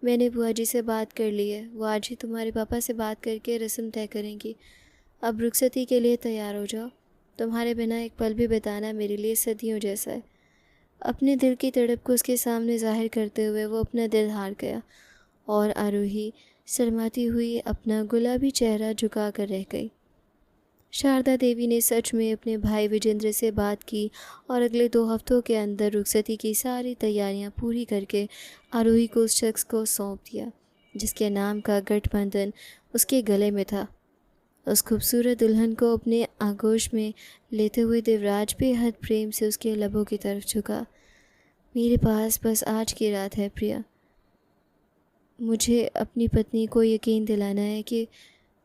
मैंने बुआ जी से बात कर ली है, वो आज ही तुम्हारे पापा से बात करके रस्म तय करेंगी। अब रुखसती के लिए तैयार हो जाओ। तुम्हारे बिना एक पल भी बिताना मेरे लिए सदियों जैसा है। अपने दिल की तड़प को उसके सामने जाहिर करते हुए वो अपना दिल हार गया और आरोही शर्माती हुई अपना गुलाबी चेहरा झुका कर रह गई। शारदा देवी ने सच में अपने भाई विजेंद्र से बात की और अगले 2 हफ्तों के अंदर रुखसती की सारी तैयारियां पूरी करके आरोही को उस शख्स को सौंप दिया जिसके नाम का गठबंधन उसके गले में था। उस खूबसूरत दुल्हन को अपने आगोश में लेते हुए देवराज बेहद प्रेम से उसके लबों की तरफ झुका। मेरे पास बस आज की रात है प्रिया। मुझे अपनी पत्नी को यकीन दिलाना है कि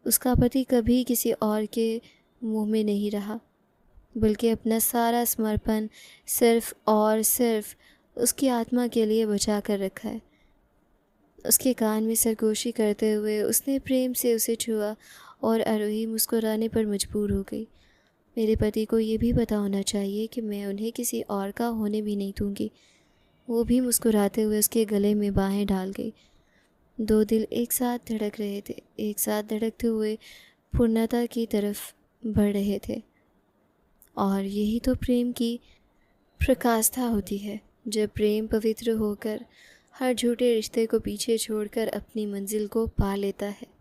उसका पति कभी किसी और के मुंह में नहीं रहा, बल्कि अपना सारा समर्पण सिर्फ और सिर्फ उसकी आत्मा के लिए बचा कर रखा है। उसके कान में सरगोशी करते हुए उसने प्रेम से उसे छुआ और आरोही मुस्कुराने पर मजबूर हो गई। मेरे पति को ये भी पता होना चाहिए कि मैं उन्हें किसी और का होने भी नहीं दूंगी। वो भी मुस्कुराते हुए उसके गले में बाहें डाल गई। 2 दिल एक साथ धड़क रहे थे, एक साथ धड़कते हुए पूर्णता की तरफ बढ़ रहे थे। और यही तो प्रेम की प्रकाष्ठा होती है, जब प्रेम पवित्र होकर हर झूठे रिश्ते को पीछे छोड़कर अपनी मंजिल को पा लेता है।